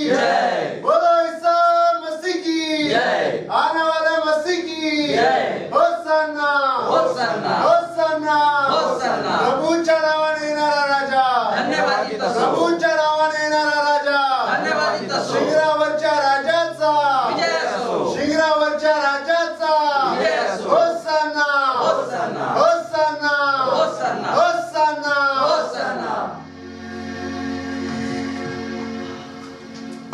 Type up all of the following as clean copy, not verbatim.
जय। बोलो ईसा मसीह की जय। आने वाले मसीह की जय। Hosanna Hosanna. Hosanna Hosanna. प्रभूच्या नावाने येणारा राजा धन्यवादित असो. प्रभूच्या नावाने येणारा राजा धन्यवादित असो. शिंगरावरच्या राजाचा विजय असो. शिंगरावरच्या राजाचा विजय असो. Hosanna Hosanna. Hosanna Hosanna. Hosanna Hosanna.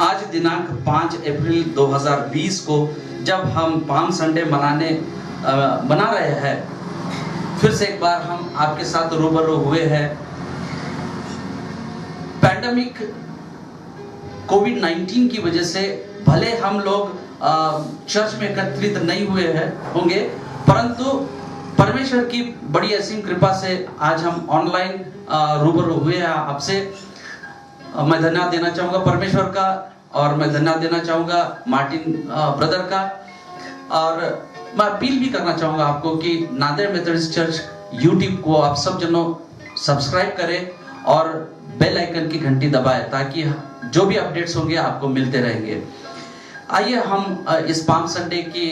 आज दिनांक 5 अप्रैल 2020 को जब हम पाम संडे मना रहे हैं, फिर से एक बार हम आपके साथ रूबरू हुए हैं। पैंडेमिक कोविड-19 की वजह से भले हम लोग चर्च में एकत्रित नहीं हुए होंगे, परंतु परमेश्वर की बड़ी असीम कृपा से आज हम ऑनलाइन रूबरू हुए हैं आपसे। मैं धन्यवाद देना चाहूंगा परमेश्वर का, और मैं धन्यवाद देना चाहूंगा मार्टिन ब्रदर का, और मैं अपील भी करना चाहूंगा आपको कि नांदेड़ मेथोडिस्ट चर्च यूट्यूब को आप सब जनों सब्सक्राइब करें और बेल आइकन की घंटी दबाएं, ताकि जो भी अपडेट्स होंगे आपको मिलते रहेंगे। आइए हम इस पाम संडे की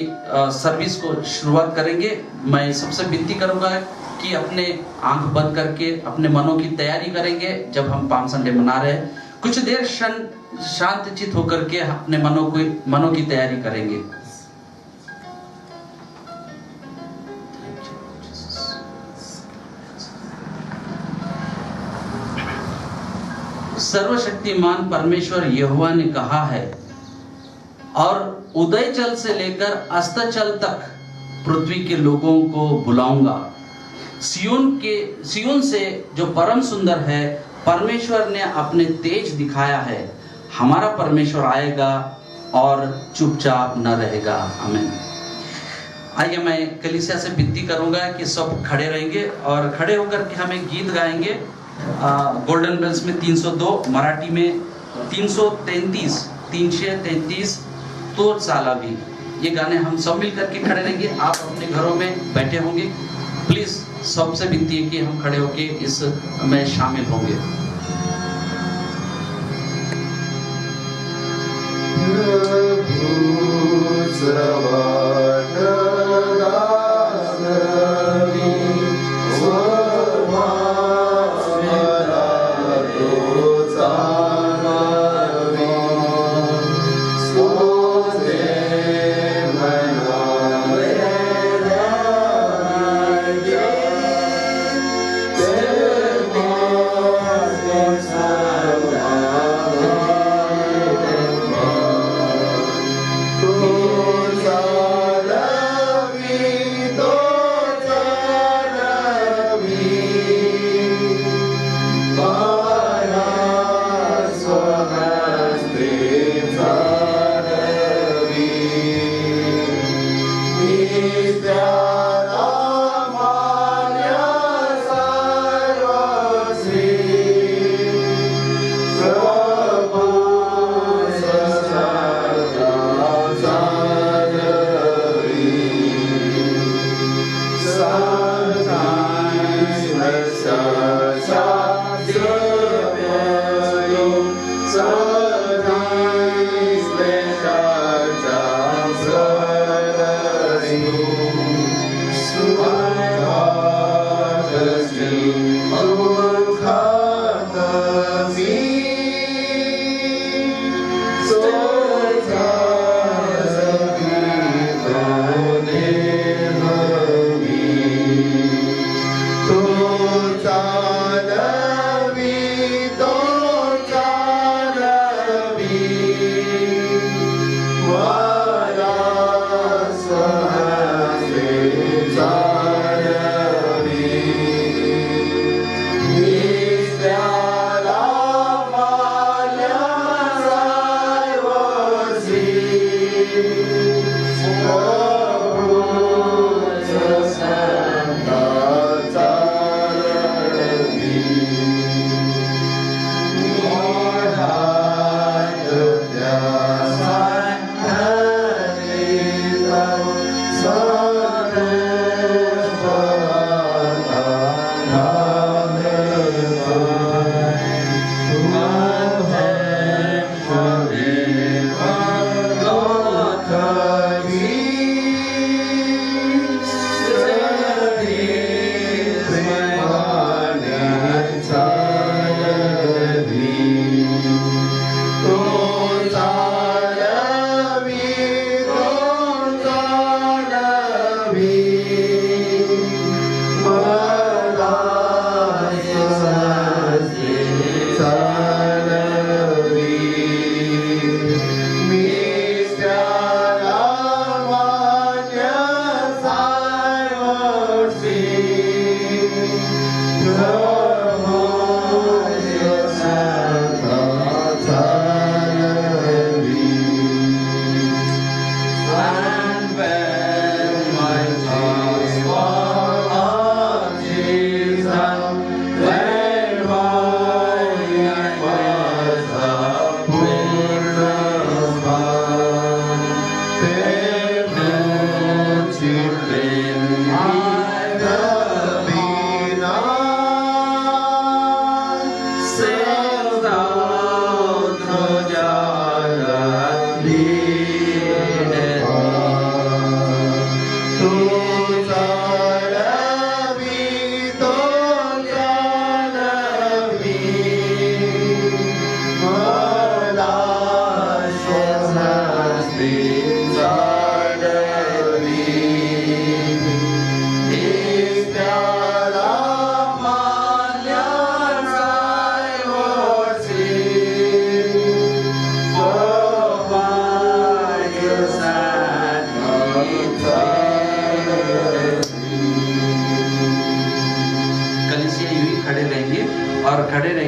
सर्विस को शुरुआत करेंगे। मैं सबसे विनती करूंगा कि अपने आंख बंद करके अपने मनों की तैयारी करेंगे। जब हम पाम संडे मना रहे हैं, कुछ देर शांतचित होकर के अपने मनों की तैयारी करेंगे। सर्वशक्तिमान परमेश्वर यहोवा ने कहा है, और उदय जल से लेकर अस्ताचल तक पृथ्वी के लोगों को बुलाऊंगा। सियोन से जो परम सुंदर है, परमेश्वर ने अपने तेज दिखाया है। हमारा परमेश्वर आएगा और चुपचाप न रहेगा। आमीन। आइए मैं कलीसिया से विनती करूंगा कि सब खड़े रहेंगे और खड़े होकर के हमें गीत गाएंगे। गोल्डन बेल्स में 302, मराठी में 333 तो साला भी, ये गाने हम सब मिलकर के खड़े रहेंगे। आप अपने घरों में बैठे होंगे, प्लीज सबसे विनती है कि हम खड़े होके इस में शामिल होंगे।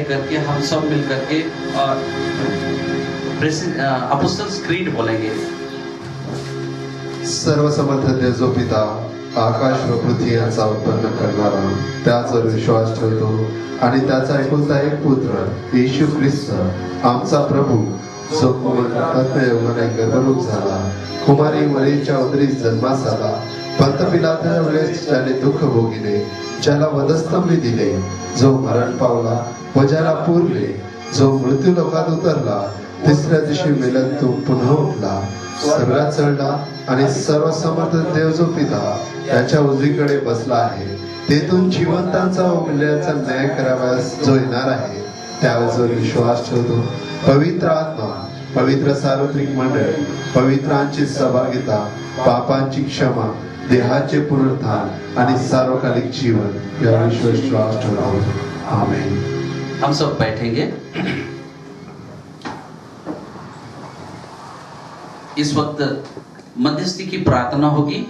कह करके हम सब मिल करके अपोस्टल्स क्रीड बोलेंगे। सर्वसमर्थ देव पिता, आकाश व पृथ्वी यांचा उत्पन्न करणारा, त्याचवर विश्वास ठेवतो आणि त्याचा एकुलता एक पुत्र येशू ख्रिस्त आमचा प्रभू, जो कुमाराने गर्भरूप झाला, कुमारी मरीच्या उदरीत जन्मास आला, पंत पिलाच्या वेळेस ज्याने दुःख भोगिले, ज्याला वधस्तंभी दिले, जो मरण पावला व ज्याला पुरले, जो मृत्यू लोकात उतरला, तिसऱ्या दिवशी मेल्यातून पुन्हा उठला, स्वर्गात चढला आणि सर्वसमर्थ देव जो पिता याच्या उजवीकडे बसला आहे, तेथून जिवंतांचा व मेल्याचा न्याय करावयास जो येणार आहे, त्यावर विश्वास ठेवतो। पवित्र आत्मा, पवित्र सार्वत्रिक मंडळ, पवित्रांची सहभागिता, पापांची क्षमा, देहाचे पुनरुत्थान आणि सार्वकालिक जीवन या विश्वास ठेवतो। आमेन। हम सब बैठेंगे। इस वक्त मध्यस्थी की प्रार्थना होगी।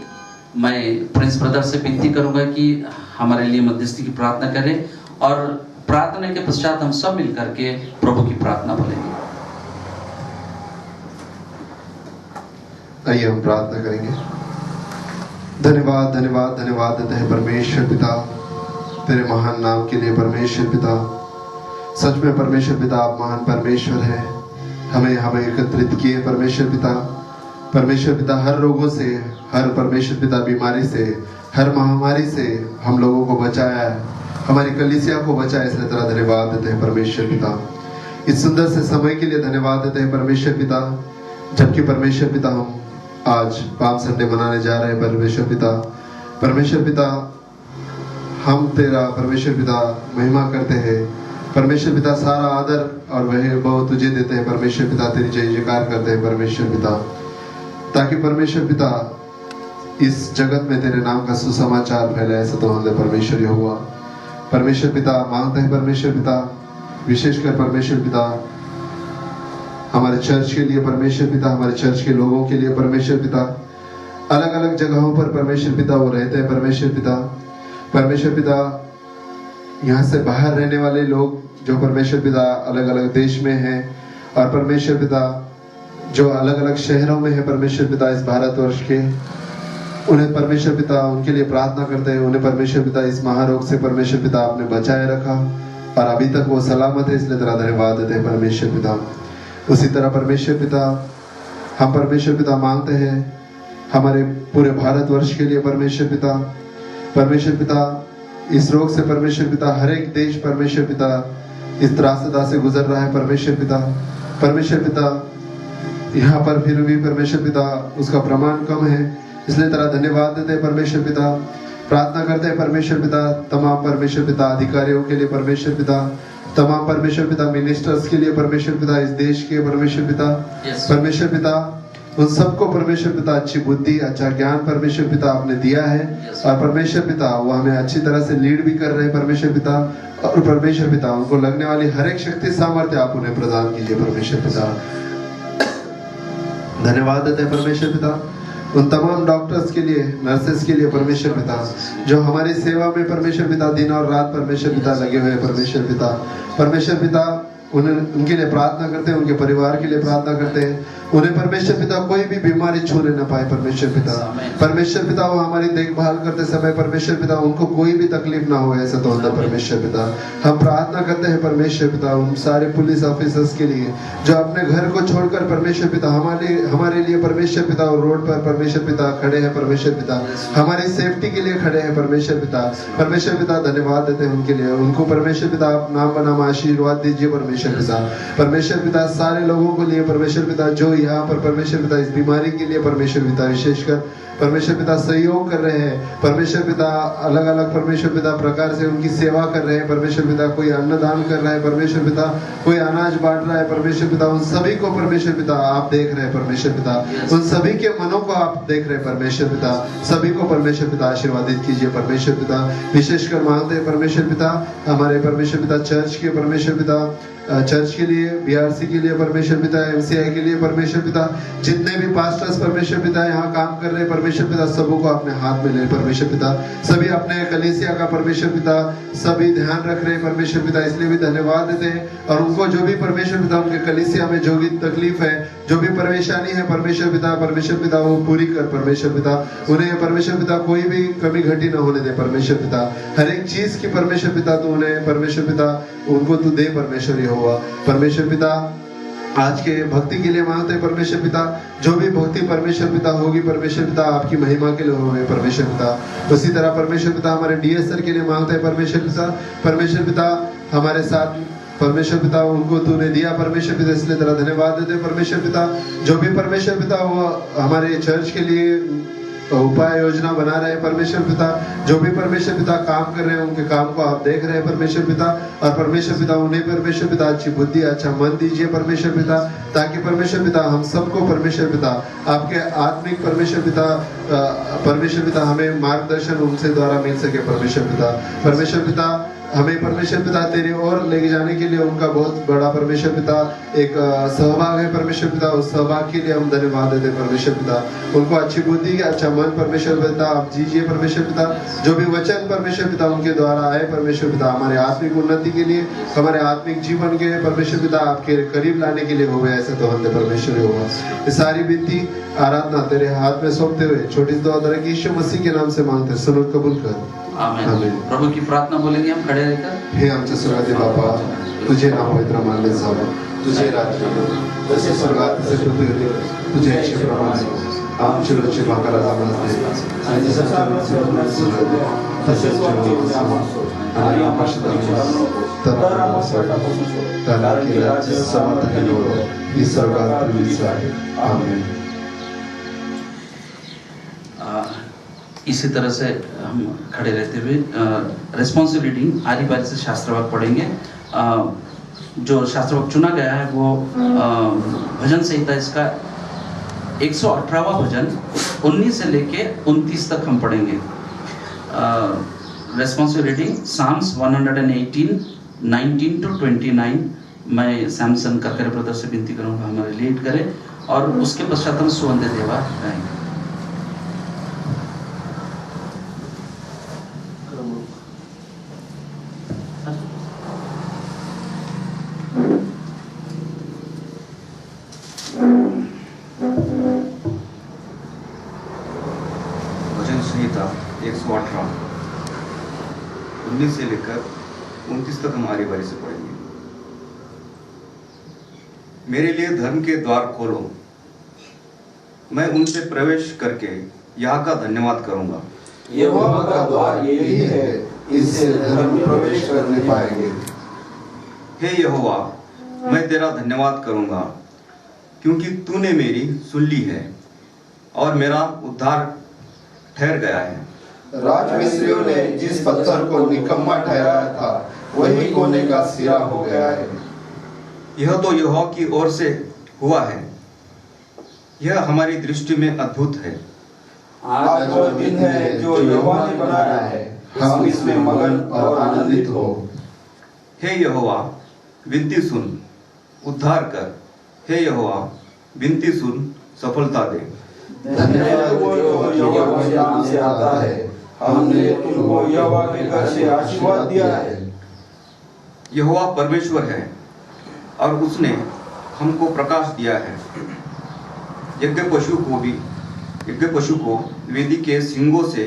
मैं प्रिंस ब्रदर से विनती करूंगा कि हमारे लिए मध्यस्थी की प्रार्थना करें और प्रार्थना के पश्चात हम सब मिलकर के प्रभु की प्रार्थना बोलेंगे। आइए हम प्रार्थना करेंगे। धन्यवाद धन्यवाद धन्यवाद देते हैं परमेश्वर पिता, तेरे महान नाम के लिए। परमेश्वर पिता, सच में परमेश्वर पिता आप महान परमेश्वर है। हमें एकत्रित किए परमेश्वर पिता। परमेश्वर पिता, हर रोगों से, हर परमेश्वर पिता बीमारी से, हर महामारी से हम लोगों को बचाया है, हमारी कलीसिया को बचाया, इसलिए तेरा धन्यवाद देते हैं परमेश्वर पिता। इस सुंदर से समय के लिए धन्यवाद देते हैं परमेश्वर पिता। जबकि परमेश्वर पिता हम आज पाम संडे मनाने जा रहे हैं परमेश्वर पिता। परमेश्वर पिता, हम तेरा परमेश्वर पिता महिमा करते हैं परमेश्वर पिता। सारा आदर और वह तुझे देते हैं परमेश्वर पिता। तेरी जय जयकार करते हैं परमेश्वर पिता, ताकि परमेश्वर पिता इस जगत में तेरे नाम का सुसमाचार फैले, ऐसा तो हमने परमेश्वर हुआ। परमेश्वर पिता मांगते हैं परमेश्वर पिता, विशेषकर परमेश्वर पिता हमारे चर्च के लिए परमेश्वर पिता, हमारे चर्च के लोगों के लिए परमेश्वर पिता, अलग अलग जगहों पर परमेश्वर पिता वो रहते हैं परमेश्वर पिता। परमेश्वर पिता, यहाँ से बाहर रहने वाले लोग जो परमेश्वर पिता अलग अलग देश में हैं, और परमेश्वर पिता जो अलग अलग शहरों में है परमेश्वर पिता इस भारतवर्ष के, उन्हें परमेश्वर पिता उनके लिए प्रार्थना करते हैं। उन्हें परमेश्वर पिता इस महारोग से परमेश्वर पिता आपने बचाए रखा और अभी तक वो सलामत है, इसलिए तेरा धन्यवाद देते हैं परमेश्वर पिता। उसी तरह परमेश्वर पिता हम परमेश्वर पिता मांगते हैं हमारे पूरे भारतवर्ष के लिए परमेश्वर पिता। परमेश्वर पिता इस रोग से परमेश्वर पिता हर एक देश परमेश्वर पिता इस त्रासदा से गुजर रहा है परमेश्वर पिता। परमेश्वर पिता यहाँ पर फिर भी परमेश्वर पिता उसका प्रमाण कम है, इसलिए तेरा धन्यवाद देते हैं परमेश्वर पिता। प्रार्थना करते हैं परमेश्वर पिता तमाम परमेश्वर पिता अधिकारियों के लिए परमेश्वर पिता, तमाम परमेश्वर पिता मिनिस्टर्स के लिए परमेश्वर पिता, इस देश के परमेश्वर पिता। परमेश्वर पिता उन सबको परमेश्वर पिता अच्छी बुद्धि, अच्छा ज्ञान परमेश्वर पिता आपने दिया है, और परमेश्वर पिता वो हमें अच्छी तरह से लीड भी कर रहे हैं परमेश्वर पिता। और परमेश्वर पिता उनको लगने वाली हर एक शक्ति सामर्थ्य आप उन्हें प्रदान कीजिए परमेश्वर पिता। धन्यवाद देते हैं परमेश्वर पिता उन तमाम डॉक्टर्स के लिए, नर्सेस के लिए परमेश्वर पिता, जो हमारी सेवा में परमेश्वर पिता दिन और रात परमेश्वर पिता लगे हुए परमेश्वर पिता। परमेश्वर पिता उनके लिए प्रार्थना करते हैं, उनके परिवार के लिए प्रार्थना करते हैं। उन्हें परमेश्वर पिता कोई भी बीमारी छूने न पाए परमेश्वर पिता। परमेश्वर पिता वो हमारी देखभाल करते समय परमेश्वर पिता उनको कोई भी तकलीफ ना हो, ऐसा तो होता परमेश्वर पिता। हम प्रार्थना करते हैं परमेश्वर पिता उन सारे पुलिस ऑफिसर्स के लिए जो अपने घर को छोड़कर परमेश्वर पिता हमारे लिए परमेश्वर पिता और रोड पर परमेश्वर पिता खड़े हैं परमेश्वर पिता, हमारी सेफ्टी के लिए खड़े हैं परमेश्वर पिता। परमेश्वर पिता धन्यवाद देते हैं उनके लिए, उनको परमेश्वर पिता आप नाम बनाम आशीर्वाद दीजिए परमेश्वर पिता। परमेश्वर पिता सारे लोगों को लिए परमेश्वर पिता जो यहाँ पर परमेश्वर पिता इस बीमारी के लिए परमेश्वर पिता विशेषकर परमेश्वर पिता सहयोग कर रहे हैं परमेश्वर पिता, अलग अलग परमेश्वर पिता प्रकार से उनकी सेवा कर रहे हैं परमेश्वर पिता। कोई अन्नदान कर रहा है परमेश्वर पिता, कोई अनाज बांट रहा है परमेश्वर पिता। उन सभी को परमेश्वर पिता आप देख रहे हैं परमेश्वर पिता, उन सभी के मनों को आप देख रहे हैं परमेश्वर पिता। सभी को परमेश्वर पिता आशीर्वादित कीजिए परमेश्वर पिता। विशेषकर मांगते हैं परमेश्वर पिता हमारे परमेश्वर पिता चर्च के परमेश्वर पिता चर्च के लिए, बीआरसी के लिए परमेश्वर पिता, एमसीआई के लिए परमेश्वर पिता, जितने भी पास्टर्स परमेश्वर पिता यहाँ काम कर रहे हैं परमेश्वर पिता, सबों को अपने हाथ में ले परमेश्वर पिता, सभी अपने कलीसिया का परमेश्वर पिता सभी ध्यान रख रहे हैं परमेश्वर पिता, इसलिए भी धन्यवाद देते हैं। और उनको जो भी परमेश्वर पिता उनके कलीसिया में जो भी तकलीफ है, जो भी परेशानी है परमेश्वर पिता वो पूरी कर परमेश्वर पिता, उन्हें परमेश्वर पिता कोई भी कमी घटी न होने दे परमेश्वर पिता, हर एक चीज की परमेश्वर पिता तू उन्हें परमेश्वर पिता उनको तू दे परमेश्वर यहोवा परमेश्वर पिता। आज के भक्ति के लिए मांगते हैं परमेश्वर पिता, जो भी भक्ति परमेश्वर पिता होगी परमेश्वर पिता आपकी महिमा के लिए होगी परमेश्वर पिता। उसी तरह परमेश्वर पिता हमारे डीएसआर के लिए मांगते हैं परमेश्वर पिता हमारे साथ परमेश्वर पिता उनको तूने दिया परमेश्वर पिता, इसलिए तेरा धन्यवाद देते हैं परमेश्वर पिता। जो भी परमेश्वर पिता वो हमारे चर्च के लिए उपाय योजना बना रहे हैं परमेश्वर पिता, जो भी परमेश्वर पिता काम कर रहे हैं उनके काम को आप देख रहे हैं परमेश्वर पिता, और परमेश्वर पिता उन्हें परमेश्वर पिता अच्छी बुद्धि अच्छा मन दीजिए परमेश्वर पिता, ताकि परमेश्वर पिता हम सबको परमेश्वर पिता आपके आत्मिक परमेश्वर पिता हमें मार्गदर्शन उनसे द्वारा मिल सके परमेश्वर पिता हमें परमेश्वर पिता तेरी ओर लेके जाने के लिए उनका बहुत बड़ा परमेश्वर पिता एक सहभाग है परमेश्वर पिता, उस सहभाग के लिए हम धन्यवाद देते परमेश्वर पिता। उनको अच्छी बुद्धि अच्छा मन परमेश्वर पिता आप दीजिए परमेश्वर पिता, जो भी वचन परमेश्वर पिता उनके द्वारा आए परमेश्वर पिता हमारे आत्मिक उन्नति के लिए, हमारे आत्मिक जीवन के परमेश्वर पिता आपके करीब लाने के लिए हो गया, ऐसा तो हम परमेश्वर होगा। ये सारी विनती आराधना तेरे हाथ में सौंपते हुए छोटी दुआ दर यीशु मसीह के नाम से मांगते सुनो कबूल कर आमीन। प्रभु की प्रार्थना बोलेंगे हम खड़े रहकर। हे आमचे स्वर्गातील बापा, तुझे नाव पवित्र मानले जावे, तुझे राज्य येवो, जसे स्वर्गात तसे पृथ्वीवर, तुझे इच्छेप्रमाणे आमची रोजची भाकर आज आम्हाला दे, आणि जसे आमचे अपराध सुरू दे, तसेच जेवण आम्हाला आणि आमच्या तर आम्हाला कारण की राज्य समर्थ है लोक, ही स्वर्गात पृथ्वीचा आहे। आमीन। इसी तरह से हम खड़े रहते हुए रेस्पॉन्सिव रीडिंग आरी बारी से शास्त्रवाक पढ़ेंगे। जो शास्त्रवाक चुना गया है वो भजन संहिता इसका 118वां भजन 19 से लेके 29 तक हम पढ़ेंगे। Responsive reading psalms 118 19 to 29। मैं सैमसन करकर ब्रदर से विनती करूंगा हमारे लीड करें, और उसके पश्चात हम सुवंदे देवा गाएंगे। संहिता 118 19 से लेकर 29 तक हमारी बारी से पढ़ेंगे। मेरे लिए धर्म के द्वार खोलो, मैं उनसे प्रवेश करके यहाँ का धन्यवाद करूंगा। यहोवा का द्वार यही है, इससे धर्म प्रवेश करने पाएंगे। हे यहोवा, मैं तेरा धन्यवाद करूंगा क्योंकि तूने मेरी सुन ली है और मेरा उद्धार ठहर गया है। राजमिस्त्रियों ने जिस पत्थर को निकम्मा ठहराया था वही कोने का सिरा हो गया है। यह तो यहोवा की ओर से हुआ है, यह हमारी दृष्टि में अद्भुत है। आज वो दिन है जो यहोवा ने बनाया है, हम इसमें मगन और आनंदित हो। हे यहोवा, विनती सुन, उद्धार कर। हे यहोवा, विनती सुन, सफलता दे। धन्यवाद वो जो यहोवा के नाम से आता है, हमने तुमको यहोवा के घर से आशीर्वाद दिया है। यहोवा परमेश्वर है और उसने हमको प्रकाश दिया है। यज्ञ पशु को वेदी के सींगों से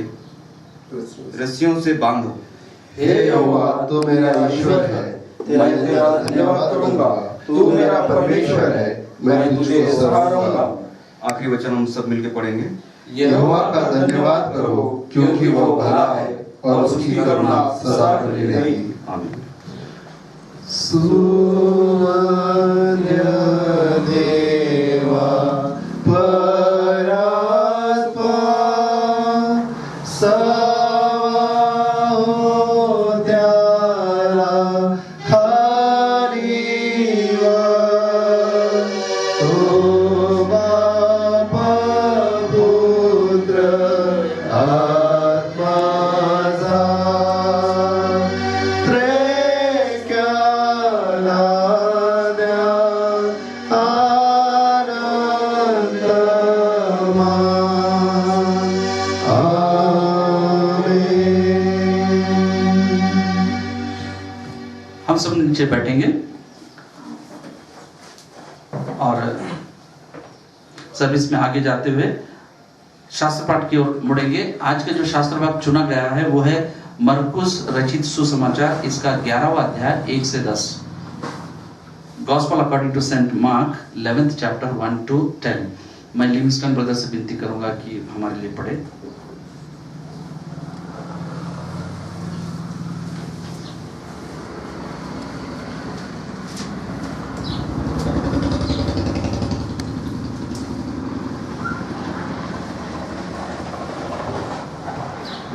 रस्सियों से बांधो। हे यहोवा, तू मेरा ईश्वर है, मैं तेरा धन्यवाद करूंगा। तू मेरा परमेश्वर है, मैं तुझे सराहूंगा। आखिरी वचन हम सब मिलकर पढ़ेंगे। यहोवा का धन्यवाद करो क्योंकि वो भला है और उसकी करुणा सदा बनी रहेगी। आमीन। सुवन्य देवा परात्मा सवाद्याला हरिवा ओ बापा पुत्र आत्मा जा त्रेक्याला नीचे बैठेंगे और सर्विस में आगे जाते हुए शास्त्र पाठ की ओर मुड़ेंगे। आज का जो शास्त्र भाग चुना गया है वो है मरकुस रचित सुसमाचार, इसका 11वां अध्याय 1 से 10। Gospel according to Saint Mark 11th chapter 1 to 10। मैं लिविंगस्टन ब्रदर से विनती करूंगा कि हमारे लिए पढ़े।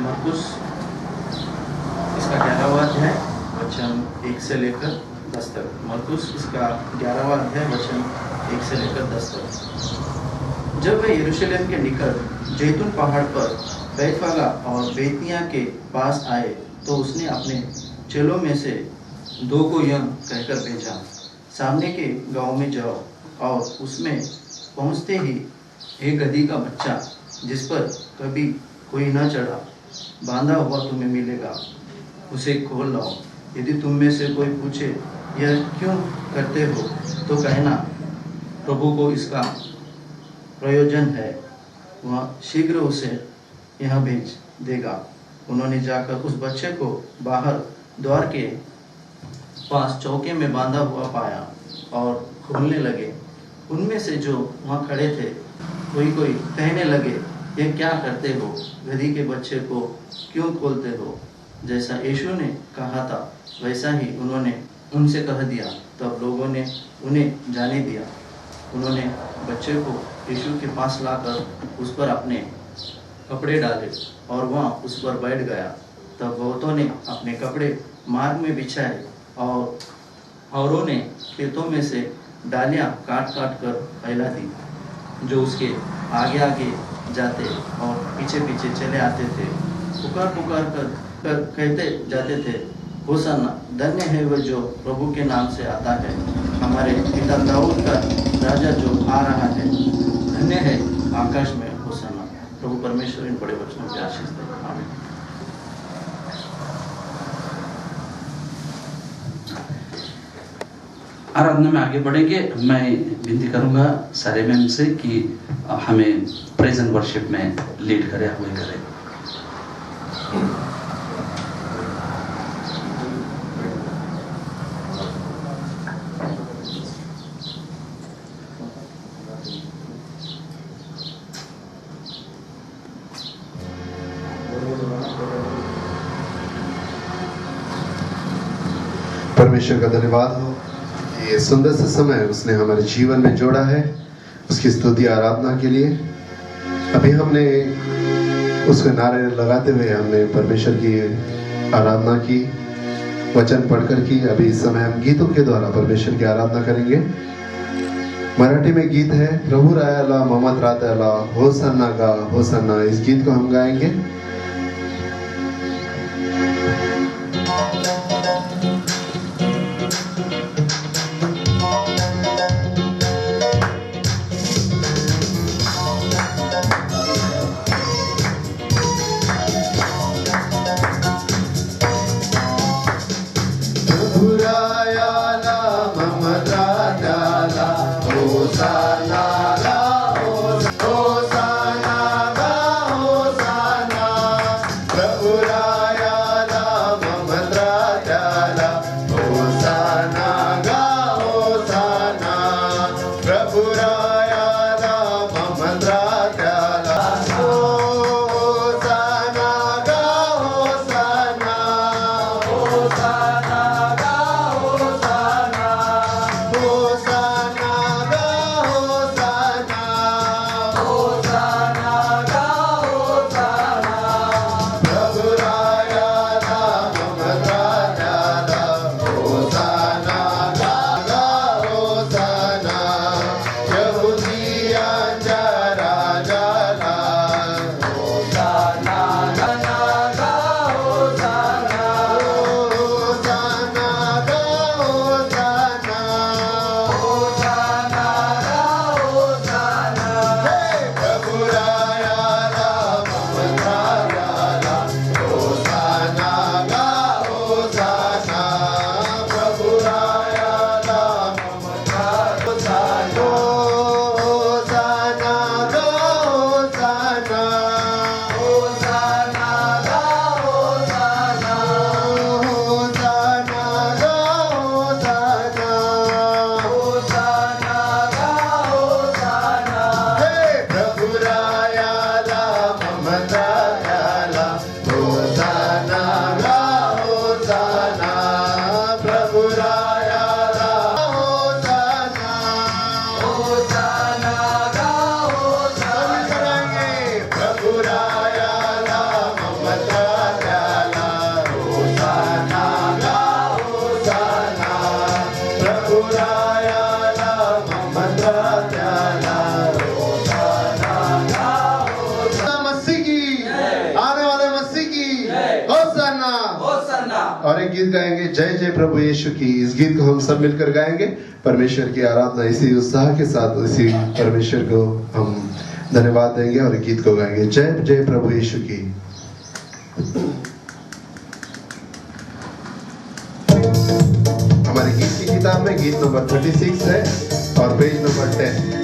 मरकुस इसका 11वां अध्याय वचन 1 से लेकर 10 तक। मरकुस इसका 11वां अध्याय वचन 1 से लेकर 10 तक। जब वे यरूशलेम के निकट जैतून पहाड़ पर बैतफागा और बेतनिया के पास आए तो उसने अपने चेलों में से 2 को यह कहकर भेजा, सामने के गांव में जाओ और उसमें पहुंचते ही एक गधी का बच्चा जिस पर कभी कोई न चढ़ा बांधा हुआ तुम्हें मिलेगा, उसे खोल लाओ। यदि तुम में से कोई पूछे यह क्यों करते हो तो कहना, प्रभु को इसका प्रयोजन है, वह शीघ्र उसे यहाँ भेज देगा। उन्होंने जाकर उस बच्चे को बाहर द्वार के पास चौके में बांधा हुआ पाया और खोलने लगे। उनमें से जो वहाँ खड़े थे कोई कहने लगे, ये क्या करते हो, गधी के बच्चे को क्यों खोलते हो? जैसा यीशु ने कहा था वैसा ही उन्होंने उनसे कह दिया। तब लोगों ने उन्हें जाने दिया। उन्होंने बच्चे को यीशु के पास लाकर उस पर अपने कपड़े डाले और वहाँ उस पर बैठ गया। तब बहुतों ने अपने कपड़े मार्ग में बिछाए और औरों ने खेतों में से डालियाँ काट काट कर फैला दी। जो उसके आगे आगे जाते और पीछे पीछे चले आते थे, पुकार पुकार कर कहते जाते थे, होशाना, धन्य है वह जो प्रभु के नाम से आता है, हमारे पिता दाऊद का राजा जो आ रहा है, धन्य है आकाश में होशाना। प्रभु परमेश्वर इन बड़े वचनों की आशीष दे। आमीन। आराधना में आगे बढ़ेंगे। मैं विनती करूंगा सारे मैम से कि हमें प्रेज एंड वर्शिप में लीड करें, हुए करें। परमेश्वर का धन्यवाद हो, ये सुंदर सा समय उसने हमारे जीवन में जोड़ा है, उसकी स्तुति आराधना के लिए। अभी हमने उसके नारे लगाते हुए हमने परमेश्वर की आराधना की, वचन पढ़कर की। अभी इस समय हम गीतों के द्वारा परमेश्वर की आराधना करेंगे। मराठी में गीत है, प्रभु रायाला मोहम्मद राताला होसन्ना गा होसन्ना। इस गीत को हम गाएंगे। होशाना प्रभु यीशु की। इस गीत को हम सब मिलकर गाएंगे। परमेश्वर की आराधना इसी उत्साह के साथ, इसी परमेश्वर को हम धन्यवाद देंगे और गीत को गाएंगे। जय जय प्रभु यीशु की। हमारे गीत की किताब में गीत नंबर 36 है और पेज नंबर 10।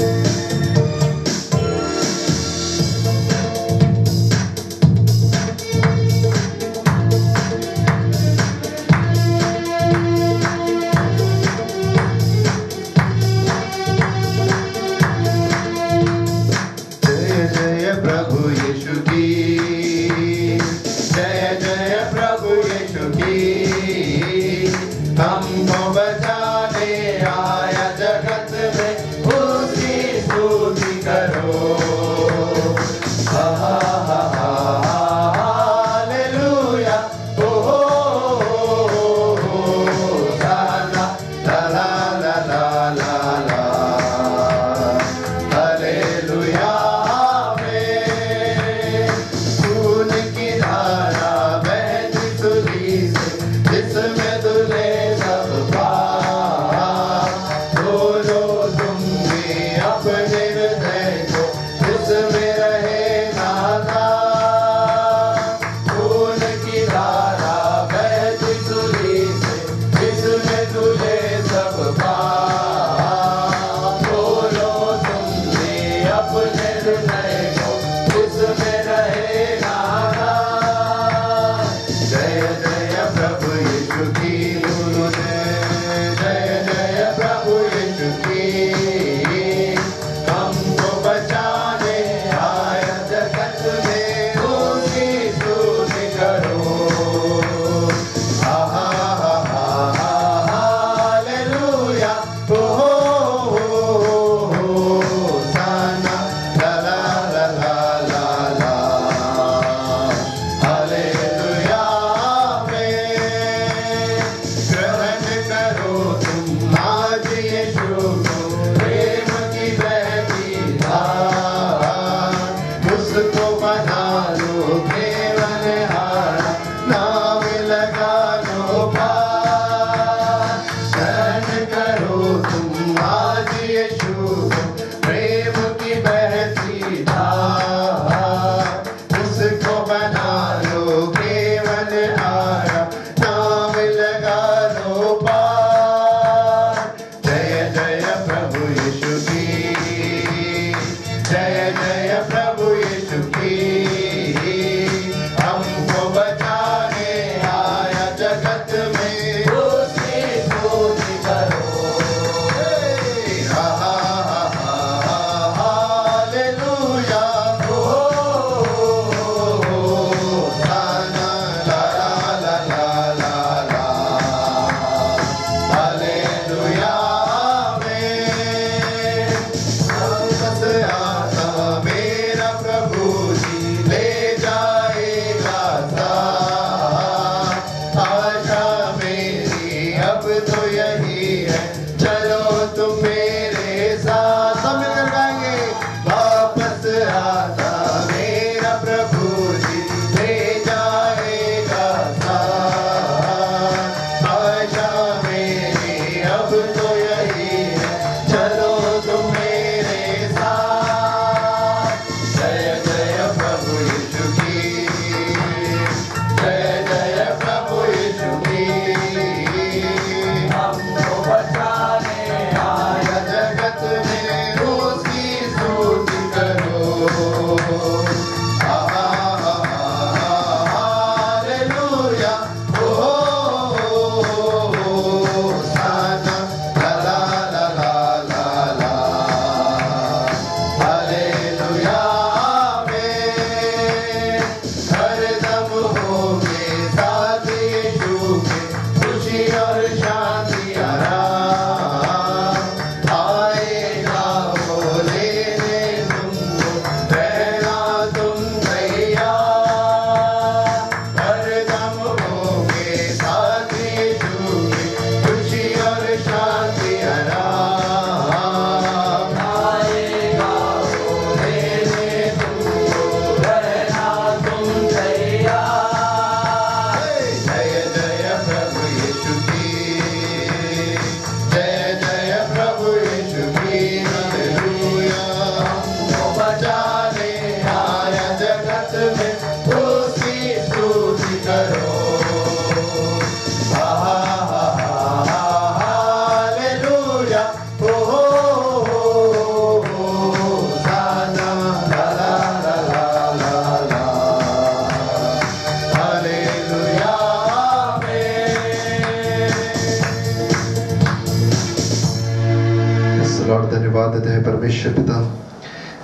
लॉर्ड धन्यवाद देते हैं परमेश्वर पिता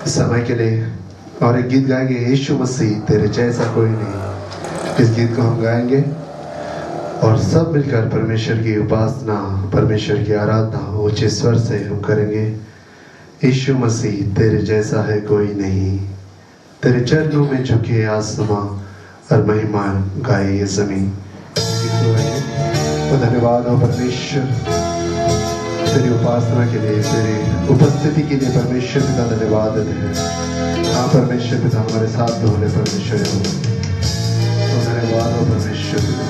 इस समय के लिए। और एक गीत गाएंगे, यीशु मसीह तेरे जैसा कोई नहीं। इस गीत को हम गाएंगे और सब मिलकर परमेश्वर की उपासना, परमेश्वर की आराधना ऊंचे स्वर से हम करेंगे। यीशु मसीह तेरे जैसा है कोई नहीं, तेरे चरणों में झुके आसमां और महिमा गाए ये जमीन। तो धन्यवाद हो परमेश्वर तेरी उपासना के लिए, तेरी उपस्थिति के लिए परमेश्वर पिता धन्यवाद देते हैं। हाँ परमेश्वर पिता हमारे साथ बोले परमेश्वर हो, तो धन्यवाद हो परमेश्वर पिता,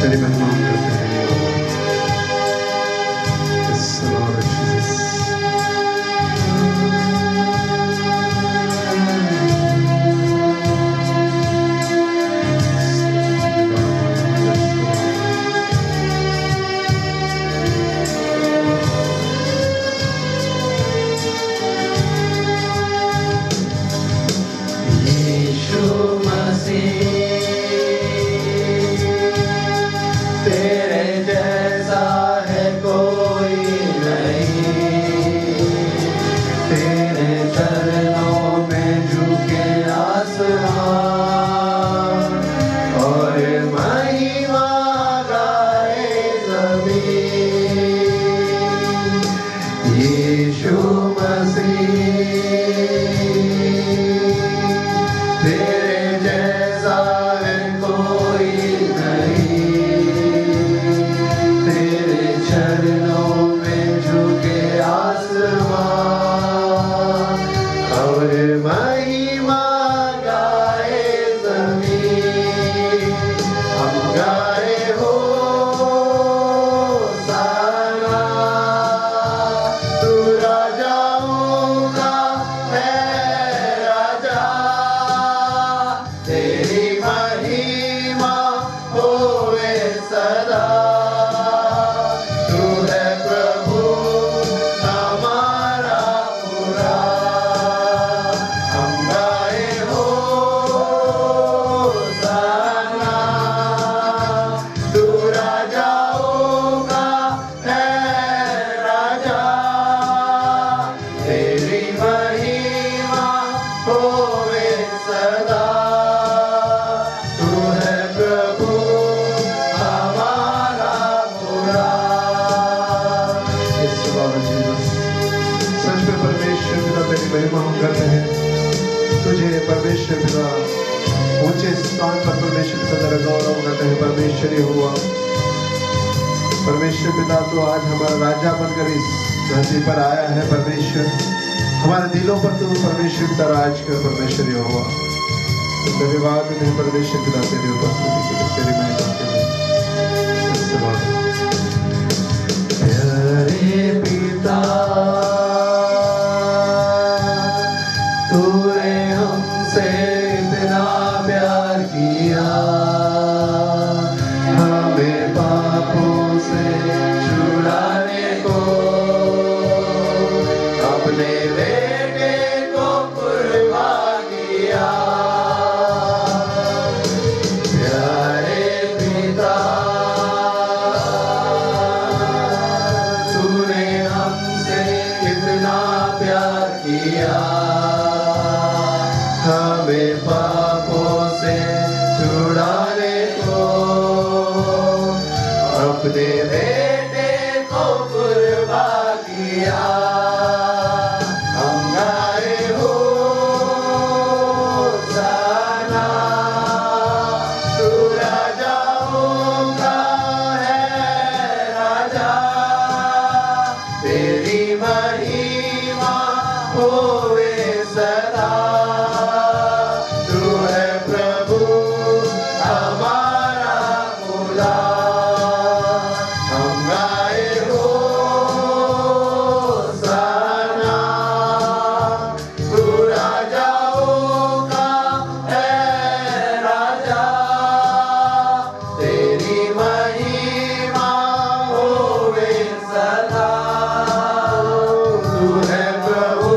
तेरी महिमा हम करते हैं। परमेश्वर पिता तो आज हमारा राजा बनकर इस धरती पर आया है। परमेश्वर हमारे दिलों पर तो परमेश्वर पिता राज कर परमेश्वर यहोवा। धन्यवाद है परमेश्वर पिता तेरी उपस्थिति के लिए, तेरी महिमा के लिए। प्यारे पिता तूने हमसे इतना प्यार किया, हमें पापों से छुड़ाने को अपने बेटे को कुर्बान किया। प्यारे पिता तूने हमसे कितना प्यार किया, हमें पापों से छुड़ाने को अपने बेटे को कुर्बान किया। हम गाए होसाना, तू राजाओं का है राजा, तेरी महिमा होवे सदा। तू है प्रभु हमारा खुदा, हम गाए होसाना, तू राजाओं का है राजा, तेरी महिमा होवे सदा। तू है प्रभु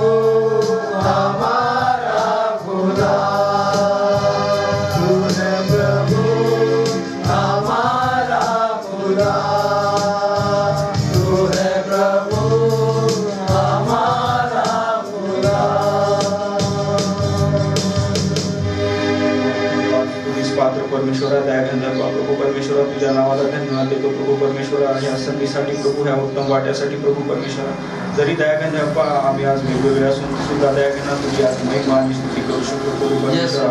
परमेश्वरा दयागंधा प्रभू परमेश्वरा तुझ्या नावाला धन्यवाद देतो प्रभू परमेश्वरा या संधीसाठी प्रभू ह्या उत्तम वाट्यासाठी प्रभू परमेश्वरा जरी दयागंधा अप्पा आम्ही आज वेगवेगळे असून सुद्धा दयागंधा तुझी आज महिमा आणि स्तुती करू शकतो प्रभू परमेश्वरा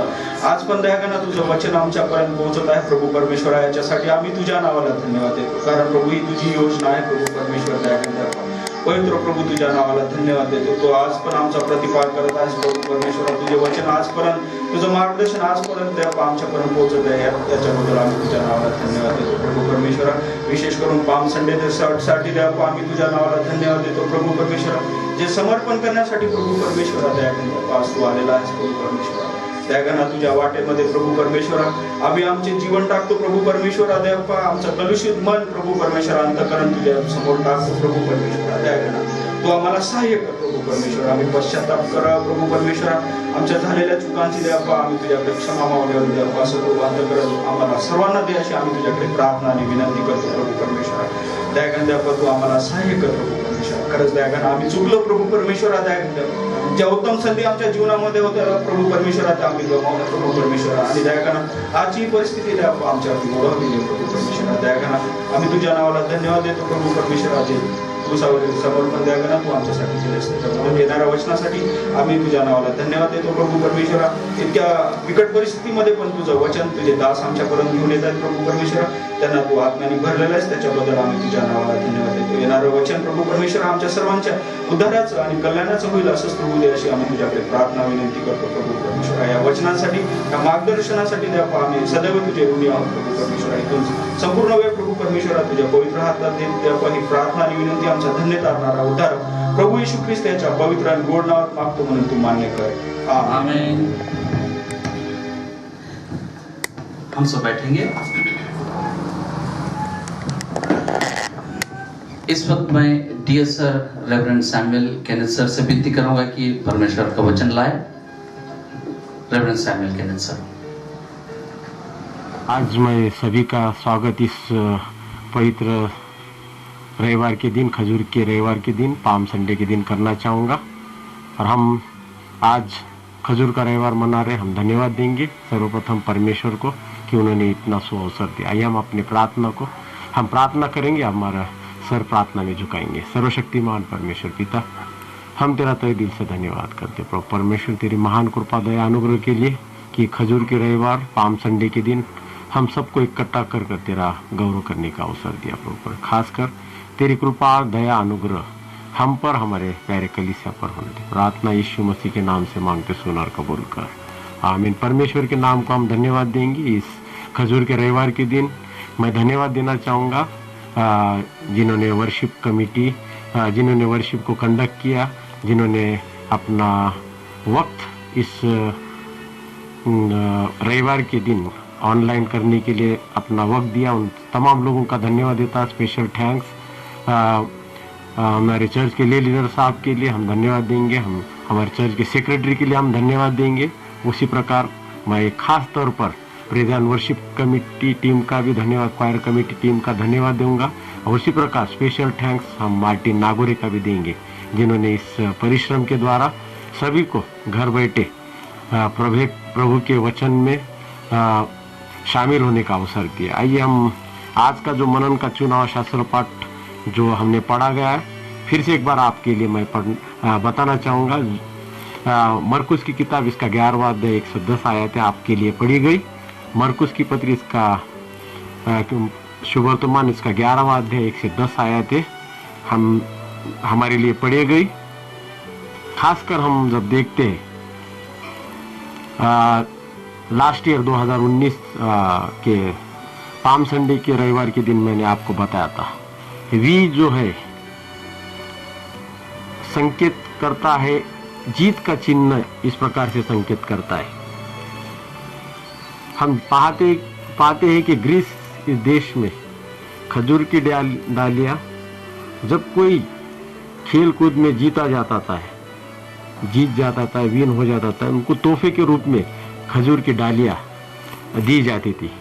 आज पण दयागंधा तुझं वचन आमच्यापर्यंत पोहोचत आहे प्रभू परमेश्वरा याच्यासाठी आम्ही तुझ्या नावाला धन्यवाद देतो कारण प्रभू ही तुझी योजना आहे प्रभू परमेश्वर दयागंधा पवित्र प्रभू तुझ्या नावाला धन्यवाद देतो तो आज पण आमचा प्रतिपाद करत आहेस प्रभू परमेश्वरा तुझे वचन आजपर्यंत तुझं मार्गदर्शन आजपर्यंत आमच्यापर्यंत पोहोचत आहे त्याच्याबद्दल आम्ही तुझ्या नावाला धन्यवाद देतो प्रभू परमेश्वरा विशेष करून पाम संडे साठी देवा आम्ही तुझ्या नावाला धन्यवाद देतो प्रभू परमेश्वरा जे समर्पण करण्यासाठी प्रभू परमेश्वरा दयागंधा पास तू आलेला आहेस प्रभू परमेश्वरा दयागंधा तुझ्या वाटेमध्ये प्रभू परमेश्वरा आम्ही आमचे जीवन टाकतो प्रभू परमेश्वरा देवा आमचं कलुषित मन प्रभू परमेश्वरा अंतःकरण तुझ्या समोर टाकतो प्रभू परमेश्वरा दयागंधा तू आम्हाला सहाय्य कर प्रभू परमेश्वरा आम्ही पश्चाताप करा प्रभू परमेश्वरा आमच्या झालेल्या चुकांची देवा आम्ही तुझ्याकडे क्षमा मागण्यावर देवा असं प्रभू अंतःकरण आम्हाला सर्वांना दे अशी आम्ही तुझ्याकडे प्रार्थना आणि विनंती करतो प्रभू परमेश्वरा दयागंधा तू आम्हाला सहाय्य कर प्रभू परमेश्वरा खरंच दयागंधा आम्ही चुकलो प्रभू परमेश्वरा दयागंधा ज्या उत्तम संधी आमच्या जीवनामध्ये होत्या प्रभू परमेश्वरा त्या आम्ही गमावल्या प्रभू परमेश्वरा आणि दयागंधा आजची परिस्थिती देवा आमच्यावरती ओढवली प्रभू परमेश्वरा दयागंधा आम्ही तुझ्या नावाला धन्यवाद देतो प्रभू परमेश्वरा जे क्रूसावरील समर्पण दयागंधा तू आमच्यासाठी केलेस त्याच्याबद्दल येणाऱ्या वचनासाठी आम्ही तुझ्या नावाला धन्यवाद देतो प्रभू परमेश्वरा इतक्या बिकट परिस्थितीमध्ये पण तुझं वचन तुझे दास आमच्यापर्यंत घेऊन येत आहेत प्रभू परमेश्वरा त्यांना तू आत्म्याने भरलेला आहेस त्याच्याबद्दल आम्ही तुझ्या नावाला धन्यवाद देतो येणारं वचन प्रभू परमेश्वरा आमच्या सर्वांच्या उद्धाराचं आणि कल्याणाचं होईल असंच प्रभू दे अशी आम्ही तुझ्याकडे प्रार्थना विनंती करतो प्रभू परमेश्वरा या वचनासाठी या मार्गदर्शनासाठी देवा आम्ही सदैव तुझे ऋणी आहोत प्रभू परमेश्वरा इथून संपूर्ण वेळ प्रभू परमेश्वरा तुझ्या पवित्र हातात देत देवा ही प्रार्थना आणि विनंती आमचा धन्य तारणारा उद्धार प्रभू येशू ख्रिस्त याच्या पवित्र आणि गोड नावात मागतो म्हणून तू मान्य कर आमीन। हम सब बैठेंगे। इस वक्त मैं dear sir Reverend Samuel Kenneth sir से विनती करूंगा कि परमेश्वर का वचन लाए। Reverend Samuel Kenneth sir. आज मैं सभी का स्वागत इस पवित्र रविवार के दिन खजूर के रविवार के दिन पाम संडे के दिन करना चाहूँगा और हम आज खजूर का रविवार मना रहे हम धन्यवाद देंगे सर्वप्रथम परमेश्वर को कि उन्होंने इतना सुअवसर दिया। आइए हम अपनी प्रार्थना को हम प्रार्थना करेंगे हमारा सर प्रार्थना में झुकाएंगे। सर्वशक्तिमान परमेश्वर पिता हम तेरा तहे दिल से धन्यवाद करते प्रभु परमेश्वर तेरी महान कृपा दया अनुग्रह के लिए कि खजूर के रविवार पाम संडे के दिन हम सबको इकट्ठा कर कर तेरा गौरव करने का अवसर दिया प्रभु पर खासकर तेरी कृपा दया अनुग्रह हम पर हमारे प्यारे कलीसिया पर होने दे। प्रार्थना यीशु मसीह के नाम से मांगते सुन और कबूल कर आमीन। परमेश्वर के नाम को हम धन्यवाद देंगे। इस खजूर के रविवार के दिन मैं धन्यवाद देना चाहूँगा जिन्होंने वर्शिप कमेटी जिन्होंने वर्शिप को कंडक्ट किया, जिन्होंने अपना वक्त इस रविवार के दिन ऑनलाइन करने के लिए अपना वक्त दिया। उन तमाम लोगों का धन्यवाद देता। स्पेशल थैंक्स हमारे चर्च के लीडर साहब के लिए हम धन्यवाद देंगे। हम हमारे चर्च के सेक्रेटरी के लिए हम धन्यवाद देंगे। उसी प्रकार मैं खास तौर पर praise and worship committee team का भी धन्यवाद, क्वायर कमेटी टीम का धन्यवाद दूंगा। और उसी प्रकार स्पेशल थैंक्स हम मार्टिन नागोरे का भी देंगे जिन्होंने इस परिश्रम के द्वारा सभी को घर बैठे प्रभु के वचन में शामिल होने का अवसर दिया। आइए हम आज का जो मनन का चुनाव शास्त्र पाठ जो हमने पढ़ा गया है फिर से एक बार आपके लिए मैं बताना चाहूँगा। मरकुस की किताब इसका 11वां अध्याय 110 आयतें आपके लिए पढ़ी गई। मरकुस की पत्री इसका शुभवर्तमान इसका 11वां अध्याय 110 आयतें हमारे लिए पढ़ी गई। खासकर हम जब देखते हैं लास्ट ईयर 2019 के पाम संडे के रविवार के दिन मैंने आपको बताया था वी जो है संकेत करता है जीत का चिन्ह, इस प्रकार से संकेत करता है। हम पाते हैं कि ग्रीस इस देश में खजूर की डालियाँ जब कोई खेल कूद में जीत जाता था, विन हो जाता था, उनको तोहफे के रूप में खजूर की डालियाँ दी जाती थी।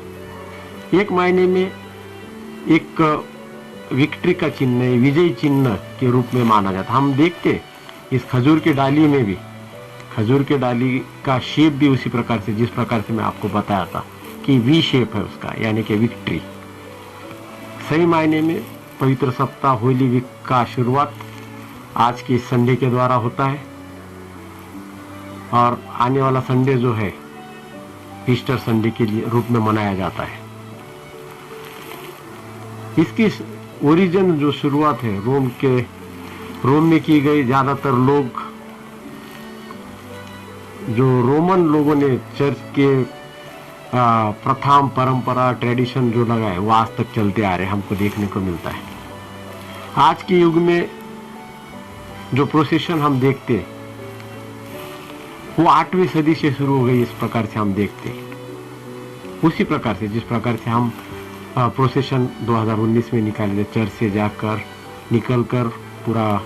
एक मायने में एक विक्ट्री का चिन्ह, विजय चिन्ह के रूप में माना जाता। हम देखते इस खजूर की डाली में भी, खजूर की डाली का शेप भी उसी प्रकार से जिस प्रकार से मैं आपको बताया था कि वी शेप है उसका, यानी कि विक्ट्री। सही मायने में पवित्र सप्ताह होली वीक का शुरुआत आज के संडे के द्वारा होता है और आने वाला संडे जो है ईस्टर संडे के लिए रूप में मनाया जाता है। इसकी ओरिजिन जो शुरुआत है रोम में की गई। ज्यादातर लोग जो रोमन लोगों ने चर्च के प्रथा परंपरा ट्रेडिशन जो लगाए वो आज तक चलते आ रहे हमको देखने को मिलता है। आज के युग में जो प्रोसेशन हम देखते हैं वो 8वीं सदी से शुरू हो गई। इस प्रकार से हम देखते हैं उसी प्रकार से जिस प्रकार से हम प्रोसेशन 2019 में निकाले थे, चर्च से जाकर निकलकर पूरा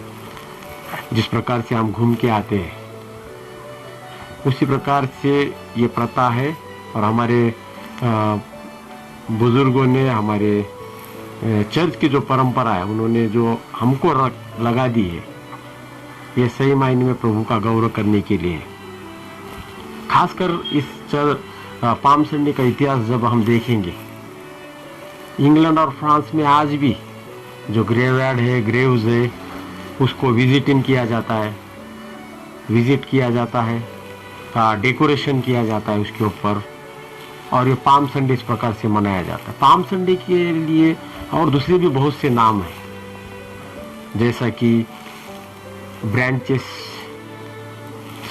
जिस प्रकार से हम घूम के आते हैं उसी प्रकार से ये प्रथा है। और हमारे बुजुर्गों ने, हमारे चर्च की जो परंपरा है उन्होंने जो हमको लगा दी है, ये सही मायने में प्रभु का गौरव करने के लिए। खासकर इस पाम संडे का इतिहास जब हम देखेंगे, इंग्लैंड और फ्रांस में आज भी जो ग्रेवयार्ड है, ग्रेव्स है, उसको विजिटिंग किया जाता है, विजिट किया जाता है, डेकोरेशन किया जाता है उसके ऊपर, और ये पाम संडे इस प्रकार से मनाया जाता है। पाम संडे के लिए और दूसरे भी बहुत से नाम हैं, जैसा कि ब्रांचेस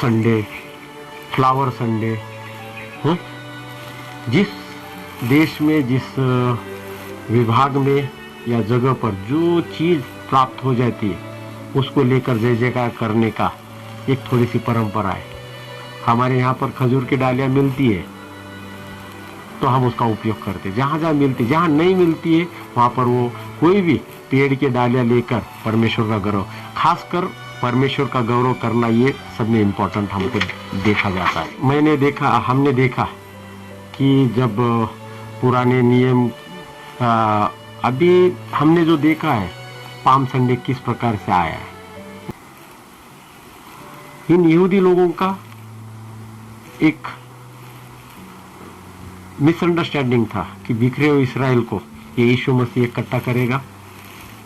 संडे, फ्लावर संडे। जिस देश में, जिस विभाग में या जगह पर जो चीज प्राप्त हो जाती है उसको लेकर जय जयकार करने का एक थोड़ी सी परंपरा है। हमारे यहाँ पर खजूर की डालियाँ मिलती है तो हम उसका उपयोग करते हैं। जहाँ जहाँ मिलती, जहाँ नहीं मिलती है वहाँ पर वो कोई भी पेड़ की डालियाँ लेकर परमेश्वर का गौरव, खासकर परमेश्वर का गौरव करना, ये सब में इम्पोर्टेंट हमको देखा जाता है। हमने देखा कि जब पुराने नियम, अभी हमने जो देखा है पाम संडे किस प्रकार से आया है। इन यहूदी लोगों का एक मिसअंडरस्टैंडिंग था कि बिखरे हुए इसराइल को ये यीशु मसीह इकट्ठा करेगा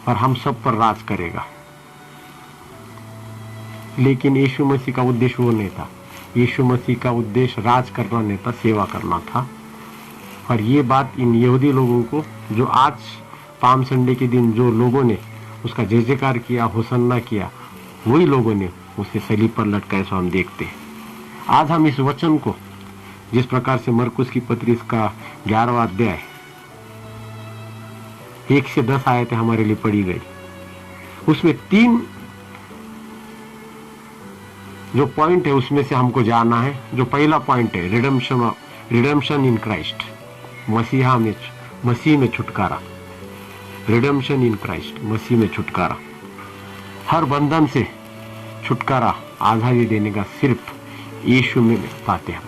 और हम सब पर राज करेगा। लेकिन यीशु मसीह का उद्देश्य वो नहीं था। यीशु मसीह का उद्देश्य राज करना नहीं था, सेवा करना था। और ये बात इन यहूदी लोगों को, जो आज पाम संडे के दिन जो लोगों ने उसका जय जयकार किया, होसन्ना किया, वही लोगों ने उसे सलीब पर लटकाए, सो हम देखते हैं। आज हम इस वचन को जिस प्रकार से मरकुस की पत्री का 11वां अध्याय 1 से 10 आयतें हमारे लिए पढ़ी गई, उसमें 3 जो पॉइंट है उसमें से हमको जानना है। जो पहला पॉइंट है रिडेम्पशन इन क्राइस्ट, मसीह में छुटकारा। रिडेम्पशन इन क्राइस्ट, मसीह में छुटकारा। हर बंधन से छुटकारा, आजादी देने का सिर्फ यीशु में पाते हैं।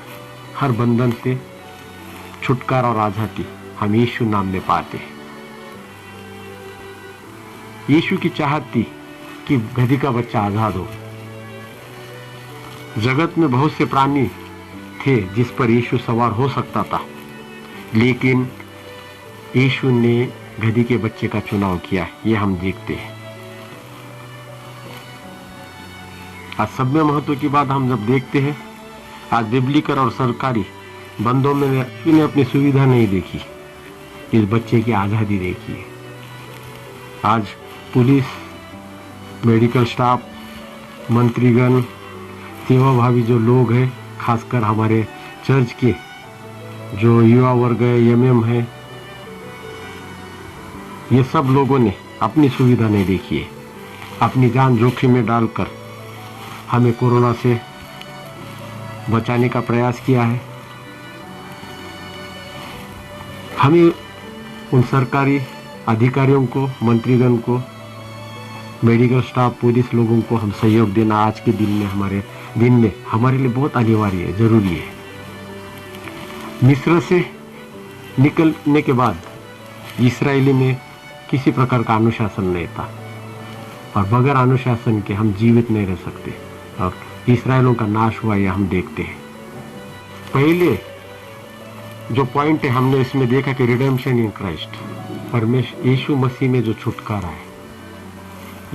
हर बंधन से छुटकारा और आजादी हम यीशु नाम में पाते हैं। यीशु की चाहत थी कि गधी का बच्चा आजाद हो। जगत में बहुत से प्राणी थे जिस पर यीशु सवार हो सकता था, लेकिन यीशु ने गधी के बच्चे का चुनाव किया, ये हम देखते हैं। आज सब में महत्व की बात हम जब देखते हैं, आज बिब्लिकल और सरकारी बंदों में इन्हें अपनी सुविधा नहीं देखी, इस बच्चे की आज़ादी देखी है। आज पुलिस, मेडिकल स्टाफ, मंत्रीगण, सेवाभावी जो लोग हैं, खासकर हमारे चर्च के जो युवा वर्ग है, एमएम है, ये सब लोगों ने अपनी सुविधा नहीं देखी है। अपनी जान जोखिम में डालकर हमें कोरोना से बचाने का प्रयास किया है। हमें उन सरकारी अधिकारियों को, मंत्रीगण को, मेडिकल स्टाफ, पुलिस लोगों को हम सहयोग देना आज के दिन में हमारे लिए बहुत अनिवार्य है, जरूरी है। मिस्र से निकलने के बाद इस्राएली में किसी प्रकार का अनुशासन नहीं था, और बगैर अनुशासन के हम जीवित नहीं रह सकते, और इस्राएलों का नाश हुआ यह हम देखते हैं। पहले जो पॉइंट है हमने इसमें देखा कि रिडेम्पशन इन क्राइस्ट, परमेश्वर यीशु मसीह में जो छुटकारा है।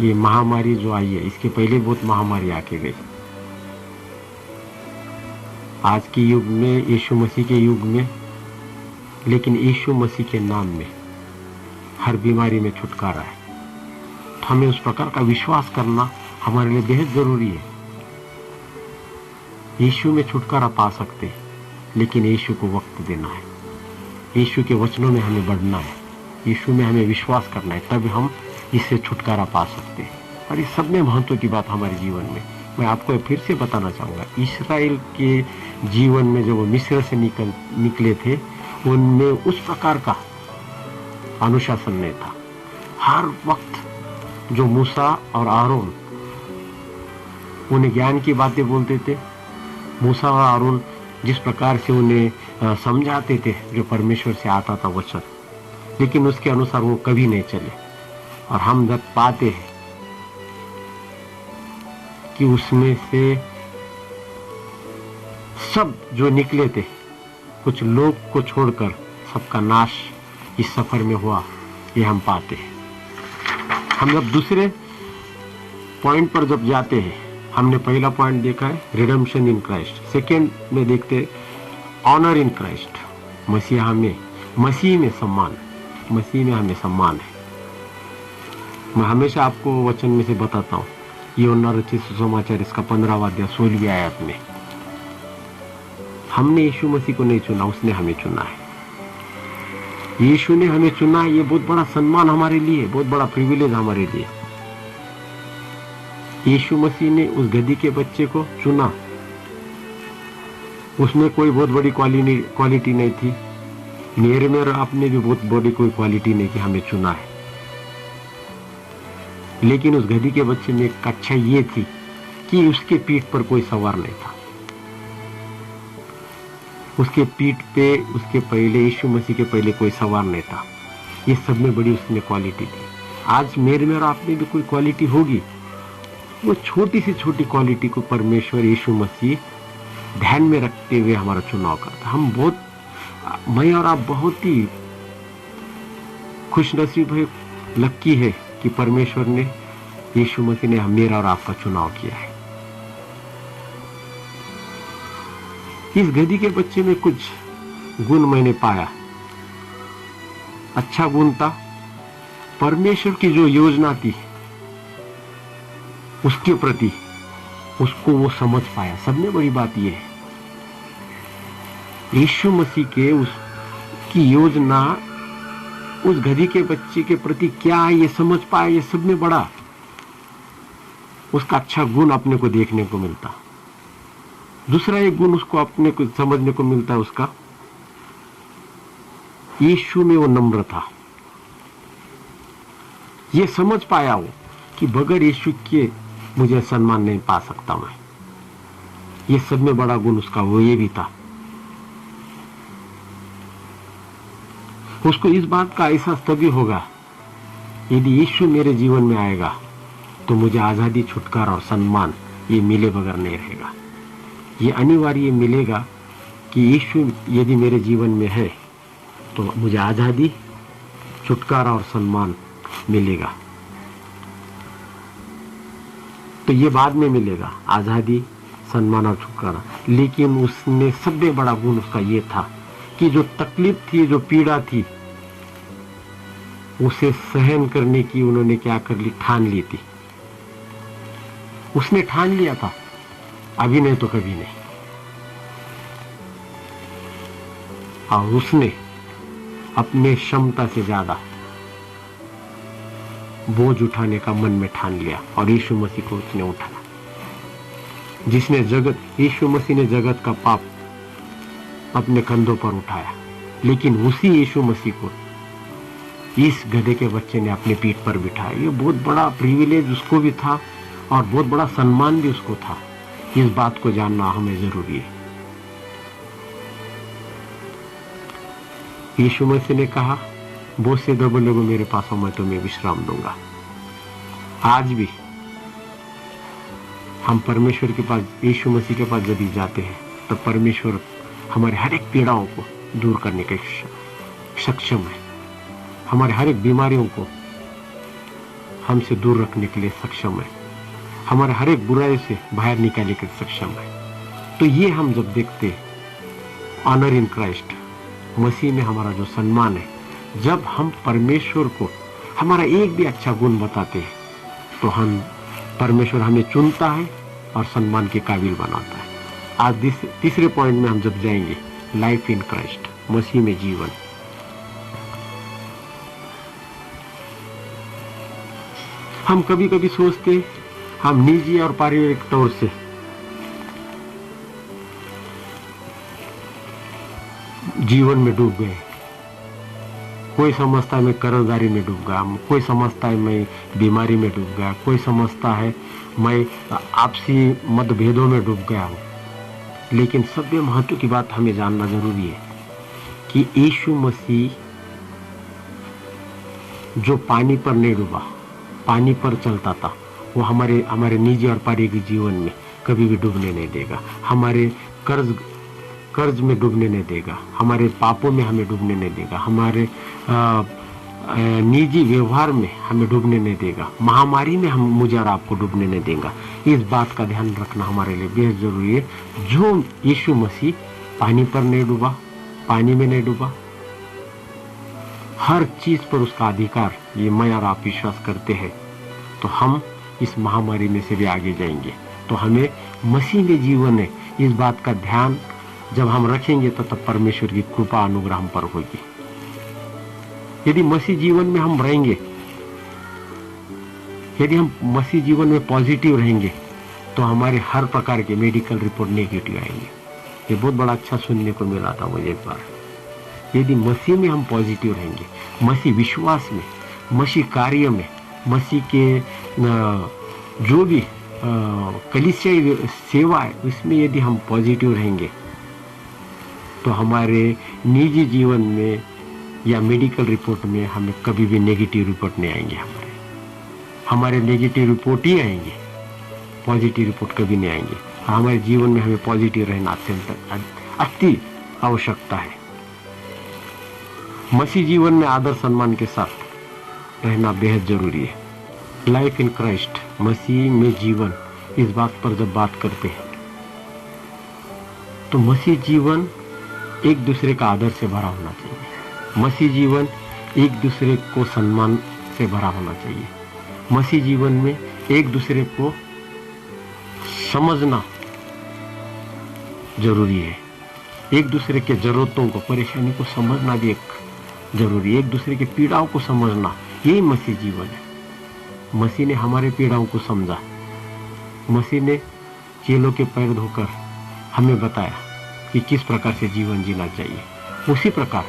ये महामारी जो आई है, इसके पहले बहुत महामारी आके गई। आज के युग में, यीशु मसीह के युग में, लेकिन यीशु मसीह के नाम में हर बीमारी में छुटकारा है। तो हमें उस प्रकार का विश्वास करना हमारे लिए बेहद जरूरी है। यीशु में छुटकारा पा सकते, लेकिन यीशु को वक्त देना है। यीशु के वचनों में हमें बढ़ना है, यीशु में हमें विश्वास करना है, तभी हम इससे छुटकारा पा सकते हैं। और इस सब में महत्व की बात हमारे जीवन में मैं आपको फिर से बताना चाहूँगा। इस्राएल के जीवन में जो वो मिस्र से निकले थे, उनमें उस प्रकार का अनुशासन नहीं था। हर वक्त जो मूसा और आरोन उन्हें ज्ञान की बातें बोलते थे, मूसा और आरोन जिस प्रकार से उन्हें समझाते थे जो परमेश्वर से आता था वचन, लेकिन उसके अनुसार वो कभी नहीं चले। और हम जब पाते हैं कि उसमें से सब जो निकले थे, कुछ लोग को छोड़कर सबका नाश इस सफर में हुआ, ये हम पाते हैं। हम जब दूसरे पॉइंट पर जब जाते हैं, हमने पहला पॉइंट देखा है रिडेम्पशन इन क्राइस्ट, सेकेंड में देखते हैं ऑनर इन क्राइस्ट, मसीह में सम्मान, मसीह में हमें सम्मान है। मैं हमेशा आपको वचन में से बताता हूँ, यूहन्ना रचित सुसमाचार इसका 15वां अध्याय 16वीं आयत में, हमने यीशु मसीह को नहीं चुना, उसने हमें चुना है। यीशु ने हमें चुना, ये बहुत बड़ा सम्मान हमारे लिए, बहुत बड़ा प्रिविलेज हमारे लिए। यीशु मसीह ने उस गधी के बच्चे को चुना, उसमें कोई बहुत बड़ी क्वालिटी नहीं थी, मेरे में और आपने भी बहुत बड़ी कोई क्वालिटी नहीं कि हमें चुना है। लेकिन उस गधी के बच्चे में एक अच्छाई ये थी कि उसके पीठ पर कोई सवार नहीं था। उसके पीठ पे उसके पहले, यीशु मसीह के पहले कोई सवार नहीं था। ये सब में बड़ी उसमें क्वालिटी थी। आज मेरे में और आप में भी कोई क्वालिटी होगी, वो छोटी से छोटी क्वालिटी को परमेश्वर यीशु मसीह ध्यान में रखते हुए हमारा चुनाव करता। हम बहुत, मैं और आप बहुत ही खुशनसीब है, लक्की है कि परमेश्वर ने, यीशु मसीह ने मेरा और आपका चुनाव किया है। इस गधी के बच्चे में कुछ गुण मैंने पाया। अच्छा गुण था, परमेश्वर की जो योजना थी उसके प्रति उसको वो समझ पाया। सबसे बड़ी बात यह है, यीशु मसीह के उसकी योजना उस गधी के बच्चे के प्रति क्या है ये समझ पाया। ये सब में बड़ा उसका अच्छा गुण अपने को देखने को मिलता। दूसरा एक गुण उसको अपने को समझने को मिलता है उसका, यीशु में वो नम्र था। ये समझ पाया वो कि बगैर यीशु के मुझे सम्मान नहीं पा सकता मैं। ये सब में बड़ा गुण उसका वो ये भी था। उसको इस बात का एहसास तभी होगा यदि यीशु मेरे जीवन में आएगा तो मुझे आजादी, छुटकारा और सम्मान ये मिले बगैर नहीं रहेगा। ये अनिवार्य मिलेगा कि यीशु यदि मेरे जीवन में है तो मुझे आजादी, छुटकारा और सम्मान मिलेगा। तो ये बाद में मिलेगा, आजादी, सम्मान और छुटकारा। लेकिन उसने सबसे बड़ा गुण उसका ये था कि जो तकलीफ थी, जो पीड़ा थी, उसे सहन करने की उन्होंने क्या कर ली, ठान ली थी। उसने ठान लिया था, अभी नहीं तो कभी नहीं। और उसने अपने क्षमता से ज्यादा बोझ उठाने का मन में ठान लिया और यीशु मसीह को उसने उठाया। जिसने यीशु मसीह ने जगत का पाप अपने कंधों पर उठाया, लेकिन उसी यीशु मसीह को इस गधे के बच्चे ने अपने पीठ पर बिठाया। ये बहुत बड़ा प्रिविलेज उसको भी था और बहुत बड़ा सम्मान भी उसको था। इस बात को जानना हमें जरूरी है। यीशु मसीह ने कहा, बहुत से दबे लोगों मेरे पास आओ, मैं तुम्हें विश्राम दूंगा। आज भी हम परमेश्वर के पास, यीशु मसीह के पास जब जाते हैं, तब परमेश्वर हमारे हर एक पीड़ाओं को दूर करने के सक्षम है, हमारे हर एक बीमारियों को हमसे दूर रखने के लिए सक्षम है, हमारे हर एक बुराई से बाहर निकालने के लिए सक्षम है। तो ये हम जब देखते ऑनर इन क्राइस्ट, मसीह में हमारा जो सम्मान है, जब हम परमेश्वर को हमारा एक भी अच्छा गुण बताते हैं तो हम परमेश्वर हमें चुनता है और सम्मान के काबिल बनाता है। आज तीसरे पॉइंट में हम जब जाएंगे, लाइफ इन क्राइस्ट, मसीह में जीवन। हम कभी कभी सोचते हम निजी और पारिवारिक तौर से जीवन में डूब गए। कोई समझता है मैं कर्जदारी में डूब गया, कोई समझता है मैं बीमारी में डूब गया, कोई समझता है मैं आपसी मतभेदों में डूब गया हूँ। लेकिन सबसे महत्व की बात हमें जानना जरूरी है कि यीशु मसीह जो पानी पर नहीं डूबा, पानी पर चलता था, वो हमारे निजी और पारिवारिक जीवन में कभी भी डूबने नहीं देगा, हमारे कर्ज में डूबने नहीं देगा, हमारे पापों में हमें डूबने नहीं देगा, हमारे निजी व्यवहार में हमें डूबने नहीं देगा, महामारी में हम मुझे और आपको डूबने नहीं देगा। इस बात का ध्यान रखना हमारे लिए बेहद जरूरी है। जो यीशु मसीह पानी पर नहीं डूबा, पानी में नहीं डूबा, हर चीज पर उसका अधिकार, ये मैं और आप विश्वास करते हैं, तो हम इस महामारी में से भी आगे जाएंगे। तो हमें मसीह में जीवन है, इस बात का ध्यान जब हम रखेंगे तो तब परमेश्वर की कृपा अनुग्रह हम पर होगी। यदि मसीह जीवन में हम रहेंगे, यदि हम मसीह जीवन में पॉजिटिव रहेंगे, तो हमारे हर प्रकार के मेडिकल रिपोर्ट नेगेटिव आएंगे। ये बहुत बड़ा अच्छा सुनने को मिला था मुझे एक बार। यदि मसीह में हम पॉजिटिव रहेंगे, मसीह विश्वास में, मसीह कार्य में, मसीह के जो भी कलीसियाई सेवा है उसमें यदि हम पॉजिटिव रहेंगे, तो हमारे निजी जीवन में या मेडिकल रिपोर्ट में हमें कभी भी नेगेटिव रिपोर्ट नहीं आएंगे। हमारे नेगेटिव रिपोर्ट ही आएंगे, पॉजिटिव रिपोर्ट कभी नहीं आएंगे। हमारे जीवन में हमें पॉजिटिव रहना अति आवश्यकता है। मसीह जीवन में आदर सम्मान के साथ रहना बेहद जरूरी है। लाइफ इन क्राइस्ट, मसीह में जीवन, इस बात पर जब बात करते हैं तो मसीह जीवन एक दूसरे का आदर से भरा होना चाहिए। मसीह जीवन एक दूसरे को सम्मान से भरा होना चाहिए। मसीह जीवन में एक दूसरे को समझना जरूरी है। एक दूसरे के जरूरतों को, परेशानी को समझना भी एक जरूरी है। एक दूसरे की पीड़ाओं को समझना, यही मसीह जीवन है। मसीह ने हमारे पीड़ाओं को समझा। मसीह ने चेलों के पैर धोकर हमें बताया कि किस प्रकार से जीवन जीना चाहिए। उसी प्रकार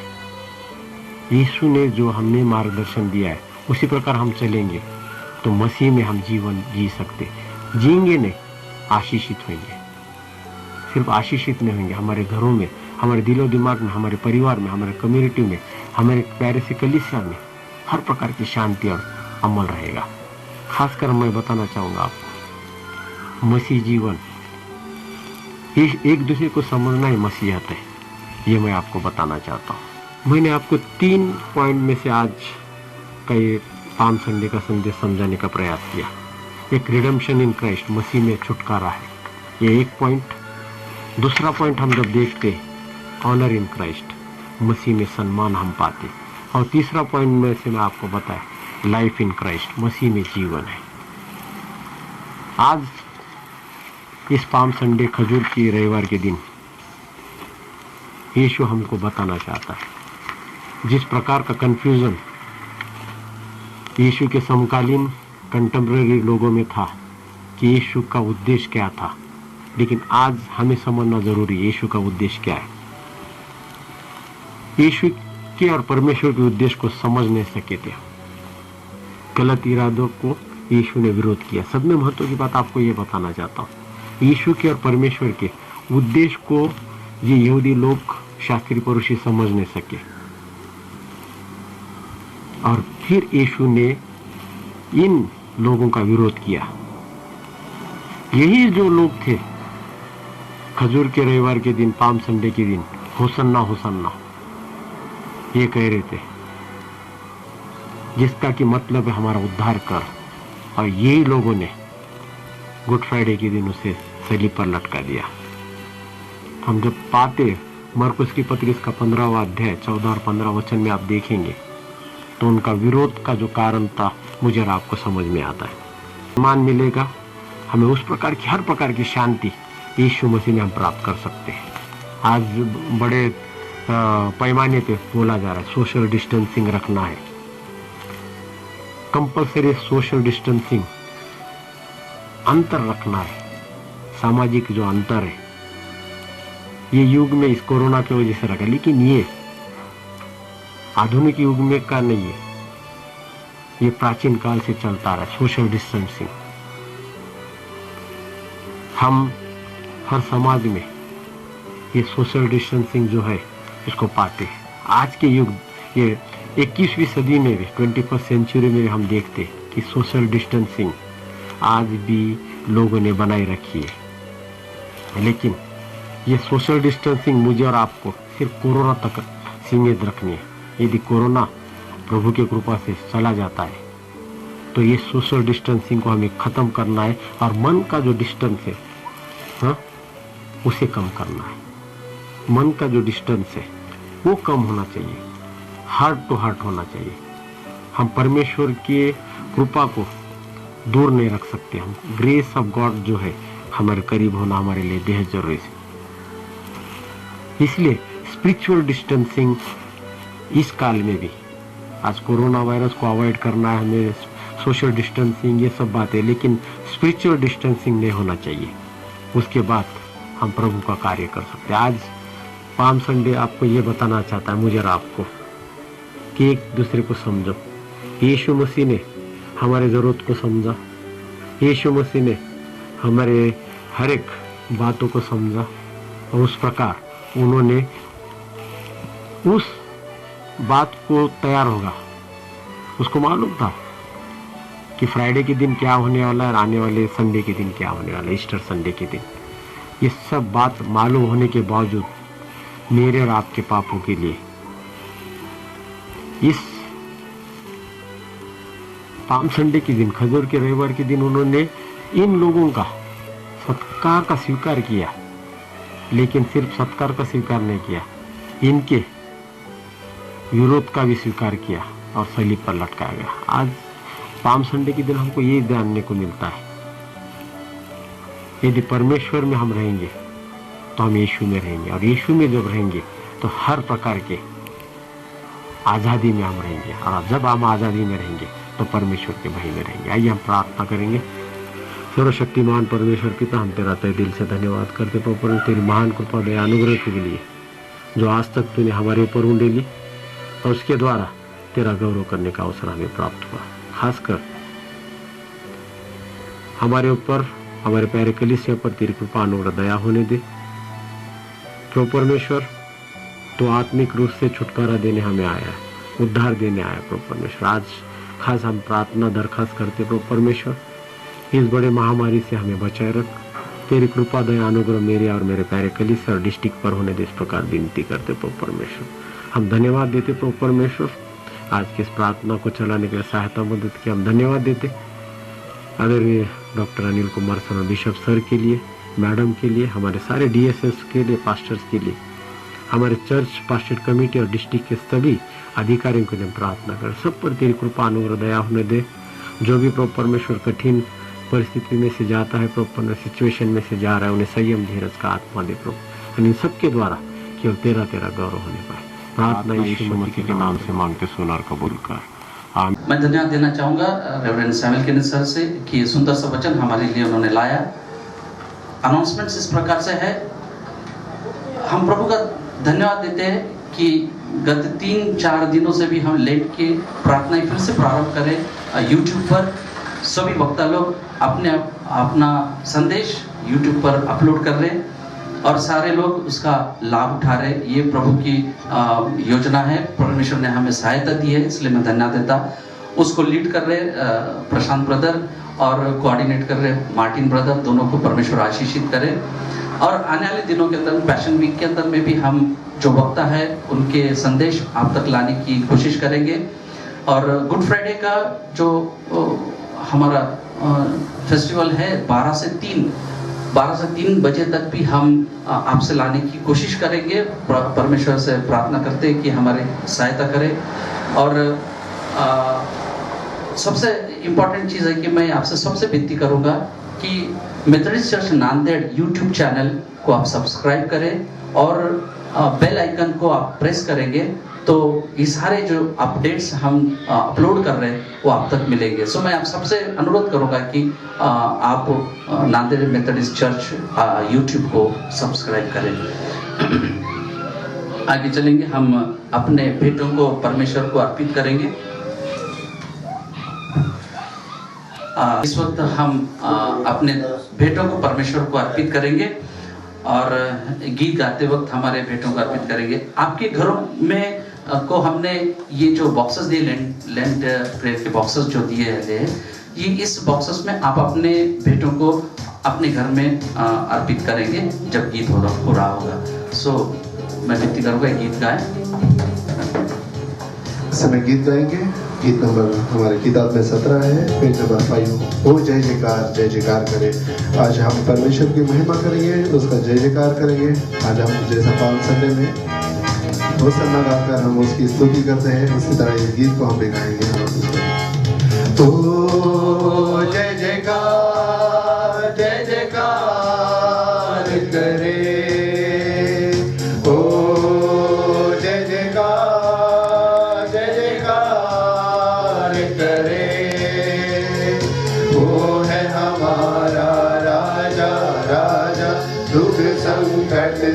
यीशु ने जो हमें मार्गदर्शन दिया है, उसी प्रकार हम चलेंगे तो मसीह में हम जीवन जी सकते, जिएंगे नहीं, आशीषित होंगे। सिर्फ आशीषित नहीं होंगे, हमारे घरों में, हमारे दिलो दिमाग में, हमारे परिवार में, हमारे कम्युनिटी में, हमारे प्यारे से कलीसिया में हर प्रकार की शांति और अमल रहेगा। खासकर मैं बताना चाहूँगा आपको, मसीह जीवन, एक दूसरे को समझना ही मसीहत है, ये मैं आपको बताना चाहता हूँ। मैंने आपको 3 पॉइंट में से आज का ये पाम संडे का संदेश समझाने का प्रयास किया। एक रिडेम्पशन इन क्राइस्ट, मसीह में छुटकारा है, ये एक पॉइंट। दूसरा पॉइंट हम जब देखते ऑनर इन क्राइस्ट, मसीह में सम्मान हम पाते। और तीसरा पॉइंट में से मैं आपको बताया लाइफ इन क्राइस्ट, मसीह में जीवन है। आज इस पाम संडे खजूर की रविवार के दिन यीशु हमको बताना चाहता है, जिस प्रकार का कंफ्यूजन यीशु के समकालीन कंटेम्पररी लोगों में था कि यीशु का उद्देश्य क्या था, लेकिन आज हमें समझना जरूरी है यीशु का उद्देश्य क्या है। यीशु के और परमेश्वर के उद्देश्य को समझ नहीं सके थे। गलत इरादों को यीशु ने विरोध किया। सब में महत्व की बात आपको ये बताना चाहता हूँ, यीशु के और परमेश्वर के उद्देश्य को ये यहूदी लोग, शास्त्री पुरुष समझ नहीं सके। और फिर यीशु ने इन लोगों का विरोध किया। यही जो लोग थे खजूर के रविवार के दिन, पाम संडे के दिन, होसन्ना होसन्ना, ये कह रहे थे, जिसका कि मतलब है हमारा उद्धार कर। और यही लोगों ने गुड फ्राइडे के दिन उसे सलीब पर लटका दिया। हम जब पाते मरकुस की पत्री इसका 15वां अध्याय 14 और 15 वचन में आप देखेंगे तो उनका विरोध का जो कारण था मुझे और आपको समझ में आता है। सम्मान मिलेगा हमें, उस प्रकार की हर प्रकार की शांति यीशु मसीह में हम प्राप्त कर सकते हैं। आज बड़े पैमाने पे बोला जा रहा है सोशल डिस्टेंसिंग रखना है, कंपल्सरी सोशल डिस्टेंसिंग, अंतर रखना है, सामाजिक जो अंतर है ये युग में इस कोरोना की वजह से रखा, लेकिन ये आधुनिक युग में का नहीं है, ये प्राचीन काल से चलता रहा सोशल डिस्टेंसिंग। हम हर समाज में ये सोशल डिस्टेंसिंग जो है इसको पाते हैं। आज के युग ये 21वीं सदी में भी 21st सेंचुरी में भी हम देखते हैं कि सोशल डिस्टेंसिंग आज भी लोगों ने बनाई रखी है। लेकिन ये सोशल डिस्टेंसिंग मुझे और आपको सिर्फ कोरोना तक सीमित रखनी है। यदि कोरोना प्रभु की कृपा से चला जाता है तो ये सोशल डिस्टेंसिंग को हमें ख़त्म करना है और मन का जो डिस्टेंस है उसे कम करना है। मन का जो डिस्टेंस है वो कम होना चाहिए, हार्ट टू हार्ट होना चाहिए। हम परमेश्वर की कृपा को दूर नहीं रख सकते। हम ग्रेस ऑफ गॉड जो है हमारे करीब होना हमारे लिए बेहद जरूरी है। इसलिए स्पिरिचुअल डिस्टेंसिंग इस काल में भी, आज कोरोना वायरस को अवॉइड करना है हमें, सोशल डिस्टेंसिंग ये सब बातें, लेकिन स्पिरिचुअल डिस्टेंसिंग नहीं होना चाहिए। उसके बाद हम प्रभु का कार्य कर सकते हैं। आज पाम संडे आपको ये बताना चाहता है मुझे और आपको कि एक दूसरे को समझो। यीशु मसीह ने हमारे ज़रूरत को समझा, यीशु मसीह ने हमारे हर एक बातों को समझा और उस प्रकार उन्होंने उस बात को तैयार होगा। उसको मालूम था कि फ्राइडे के दिन क्या होने वाला है और आने वाले संडे के दिन क्या होने वाला है, ईस्टर संडे के दिन। ये सब बात मालूम होने के बावजूद मेरे और आपके पापों के लिए इस पाम संडे के दिन, खजूर के रविवार के दिन उन्होंने इन लोगों का सत्कार का स्वीकार किया। लेकिन सिर्फ सत्कार का स्वीकार नहीं किया, इनके विरोध का भी स्वीकार किया और सलीब पर लटकाया गया। आज पाम संडे के दिन हमको ये जानने को मिलता है, यदि परमेश्वर में हम रहेंगे तो हम यीशु में रहेंगे, और यीशु में जब रहेंगे तो हर प्रकार के आज़ादी में हम रहेंगे, और जब हम आज़ादी में रहेंगे तो परमेश्वर के भय में रहेंगे। आइए हम प्रार्थना करेंगे। सर्वशक्तिमान परमेश्वर पिता, हम तेरा तहे दिल से धन्यवाद करते प्रभु तेरी महान कृपा दया अनुग्रह के लिए जो आज तक तूने हमारे ऊपर उंडेली और उसके द्वारा तेरा गौरव करने का अवसर हमें प्राप्त हुआ। खासकर हमारे ऊपर, हमारे प्यारे कलीसिया पर तेरी कृपा अनुग्रह दया होने दे प्रभु परमेश्वर। तो आत्मिक रूप से छुटकारा देने हमें आया, उद्धार देने आया प्रभु परमेश्वर। आज खास हम प्रार्थना दरखास्त करते प्रभु परमेश्वर, इस बड़े महामारी से हमें बचाए रख। तेरी कृपा दया अनुग्रह मेरे और मेरे प्यारे कलीसिया और डिस्ट्रिक्ट पर होने दे, इस प्रकार विनती करते प्रभु परमेश्वर। हम धन्यवाद देते प्रभु परमेश्वर आज की इस प्रार्थना को चलाने के लिए सहायता मदद की हम धन्यवाद देते। आदरणीय doctor Anil Kumar sir, bishop sir के लिए, मैडम के लिए, हमारे सारे डीएसएस के लिए, पास्टर्स के लिए, हमारे चर्च पास्टर कमेटी और डिस्ट्रिक्ट के सभी अधिकारियों के लिए प्रार्थना कर, सब पर तेरी कृपा अनुग्रह दया होने दे। जो भी प्रभु परमेश्वर कठिन परिस्थिति में से जाता है, प्रभु सिचुएशन में से जा रहा है, उन्हें संयम धीरज का आत्मा दे प्रभु। इन सबके द्वारा केवल तेरा गौरव होने पाए। प्रार्थना यीशु मसीह के नाम से मांगते सुन और कबूल कर, आमीन। मैं धन्यवाद देना चाहूँगा रेवरेंड सैमुअल केनेथ सर से कि सुंदर सा वचन हमारे लिए उन्होंने लाया। अनाउंसमेंट्स इस प्रकार से है, हम प्रभु का धन्यवाद देते हैं कि गत 3-4 दिनों से भी हम लेट के प्रार्थना फिर से प्रारंभ करें। यूट्यूब पर सभी वक्ता लोग अपना संदेश यूट्यूब पर अपलोड कर रहे और सारे लोग उसका लाभ उठा रहे। ये प्रभु की योजना है, परमेश्वर ने हमें सहायता दी है, इसलिए मैं धन्यवाद देता। उसको लीड कर रहे प्रशांत ब्रदर और कोऑर्डिनेट कर रहे मार्टिन ब्रदर, दोनों को परमेश्वर आशीषित करे। और आने वाले दिनों के अंदर पैशन वीक के अंदर में भी हम जो वक्ता है उनके संदेश आप तक लाने की कोशिश करेंगे। और गुड फ्राइडे का जो हमारा फेस्टिवल है 12 से 3 बजे तक भी हम आपसे लाने की कोशिश करेंगे। परमेश्वर से प्रार्थना करते हैं कि हमारी सहायता करें। और सबसे इम्पोर्टेंट चीज़ है कि मैं आपसे सबसे विनती करूंगा कि Methodist church Nanded YouTube channel को आप सब्सक्राइब करें और बेल आइकन को आप प्रेस करेंगे तो ये सारे जो अपडेट्स हम अपलोड कर रहे हैं वो आप तक मिलेंगे। सो मैं आप सबसे अनुरोध करूंगा कि आप नांदेड़ मेथोडिस्ट चर्च यूट्यूब को सब्सक्राइब करें। आगे चलेंगे, हम अपने भेंटों को परमेश्वर को अर्पित करेंगे। इस वक्त हम अपने भेंटों को परमेश्वर को अर्पित करेंगे और गीत गाते वक्त हमारे भेंटों को अर्पित करेंगे। आपके घरों में को हमने ये जो बॉक्सेस दिए लेंट प्रेयर के बॉक्सेस जो दिए हैं, ये इस बॉक्सेस में आप अपने भेंटों को अपने घर में अर्पित करेंगे जब गीत हो रहा होगा। सो मैं विनती करूँगा गीत गाएं। समय गीत गाएंगे। गीत नंबर हमारे किताब में 17 है, पेज नंबर 5। ओ जय जयकार करे। आज हम परमेश्वर की महिमा करेंगे, उसका जय जयकार करेंगे। आज हम जैसा पाल्म संडे में होसन्ना गाकर हम उसकी स्तुति करते हैं, उसी तरह इस गीत को हम भी गाएंगे। ओ जय जयकार करे।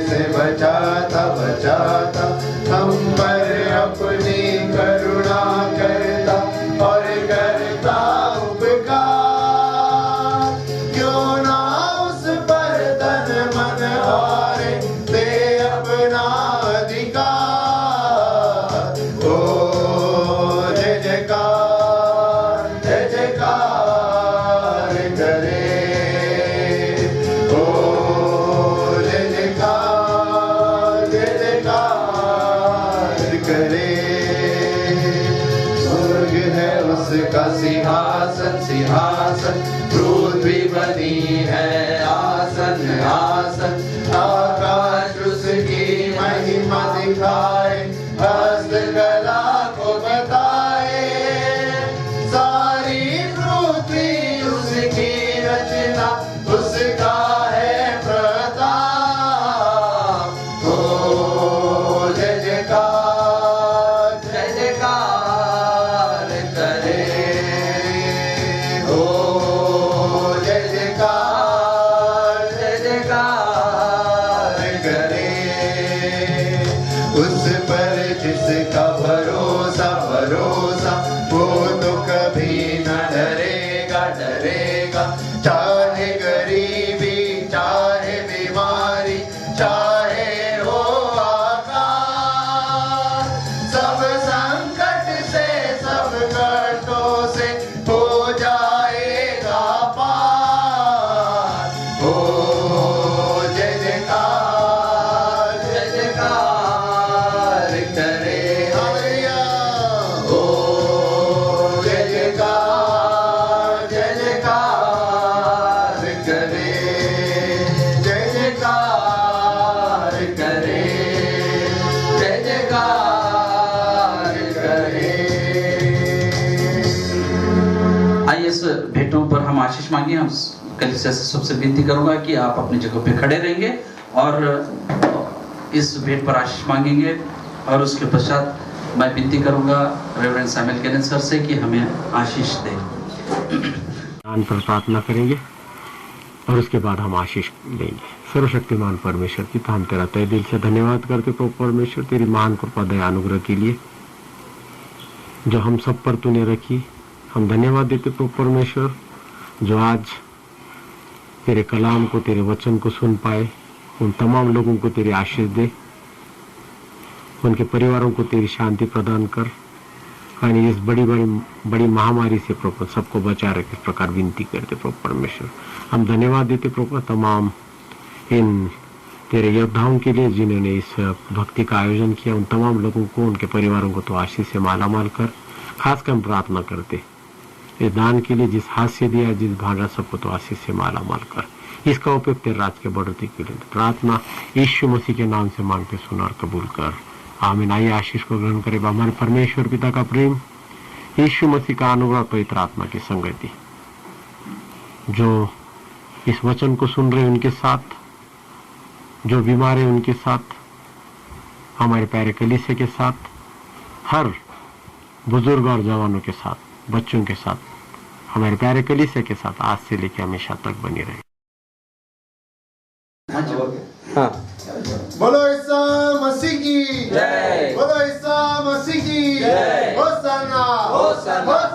से बचाता हम पर अपनी करुणा करता और करता उपकार। क्यों ना उस पर तन मन हारे दे अपना अधिकार। ओ जय जयकार करे। उसका सिंहासन पृथ्वी बनी है आसन। आकाश उसकी महिमा दिखाए, हस्तकला को बताए। सारी पृथ्वी उसकी रचना, उसका है प्रताप। ओ जय जयकार करे। उस पर जिसका भरोसा वो तो कभी न डरेगा। चाहे गरीबी, चाहे बीमारी, चाहे हो आकाश। सब संकट से, सब कष्टों से हो जाएगा पार। ओ जय जयकार करे। हालेलुया। ओ जय जयकार करे। जय जयकार करे। जय जयकार करे। आइए इस भेंटों पर हम आशीष मांगिए। हम कलीसिया से सबसे विनती करूंगा कि आप अपनी जगह पे खड़े रहेंगे और इस भेंट पर आशीष मांगेंगे। और उसके पश्चात मैं विनती करूंगा रेवरेंड सैमुअल केनेथ सर से कि हमें आशीष दें। दान पर प्रार्थना करेंगे और उसके बाद हम आशीष देंगे। सर्वशक्तिमान परमेश्वर पिता, हम तेरा तहे दिल से धन्यवाद करते प्रभु परमेश्वर, तेरी महान कृपा दया अनुग्रह के लिए जो हम सब पर तूने रखी। हम धन्यवाद देते प्रभु परमेश्वर जो आज तेरे कलाम को, तेरे वचन को सुन पाए। उन तमाम लोगों को तेरी आशीष दे, उनके परिवारों को तेरी शांति प्रदान कर। यानी इस बड़ी महामारी से प्रभु सबको बचा रखे, इस प्रकार विनती करते प्रभु परमेश्वर। हम धन्यवाद देते प्रभु तमाम इन तेरे योद्धाओं के लिए जिन्होंने इस भक्ति का आयोजन किया, उन तमाम लोगों को, उनके परिवारों को तो आशीष से मालामाल कर। खासकर हम प्रार्थना करते इस दान के लिए, जिस हाथ से दिया, जिस भांडा, सबको तो आशीष से मालामाल कर। इसका उपयोग तेरे राज के बढ़ोतरी के लिए प्रार्थना यीशु मसीह के नाम से मांगते, सुन और कबूल कर। आमीन। आइए आशीष को ग्रहण करें। हमारे परमेश्वर पिता का प्रेम, यीशु मसीह का अनुग्रह, पवित्र आत्मा की संगति जो इस वचन को सुन रहे उनके साथ, जो बीमार है उनके साथ, हमारे प्यारे कलीसिया के साथ, हर बुजुर्ग और जवानों के साथ, बच्चों के साथ, हमारे प्यारे कलीसिया के साथ आज से लेकर हमेशा तक बनी रहे। बोलो ईसा मसीह की जय, बोलो ईसा मसीह की जय, होसाना होसाना।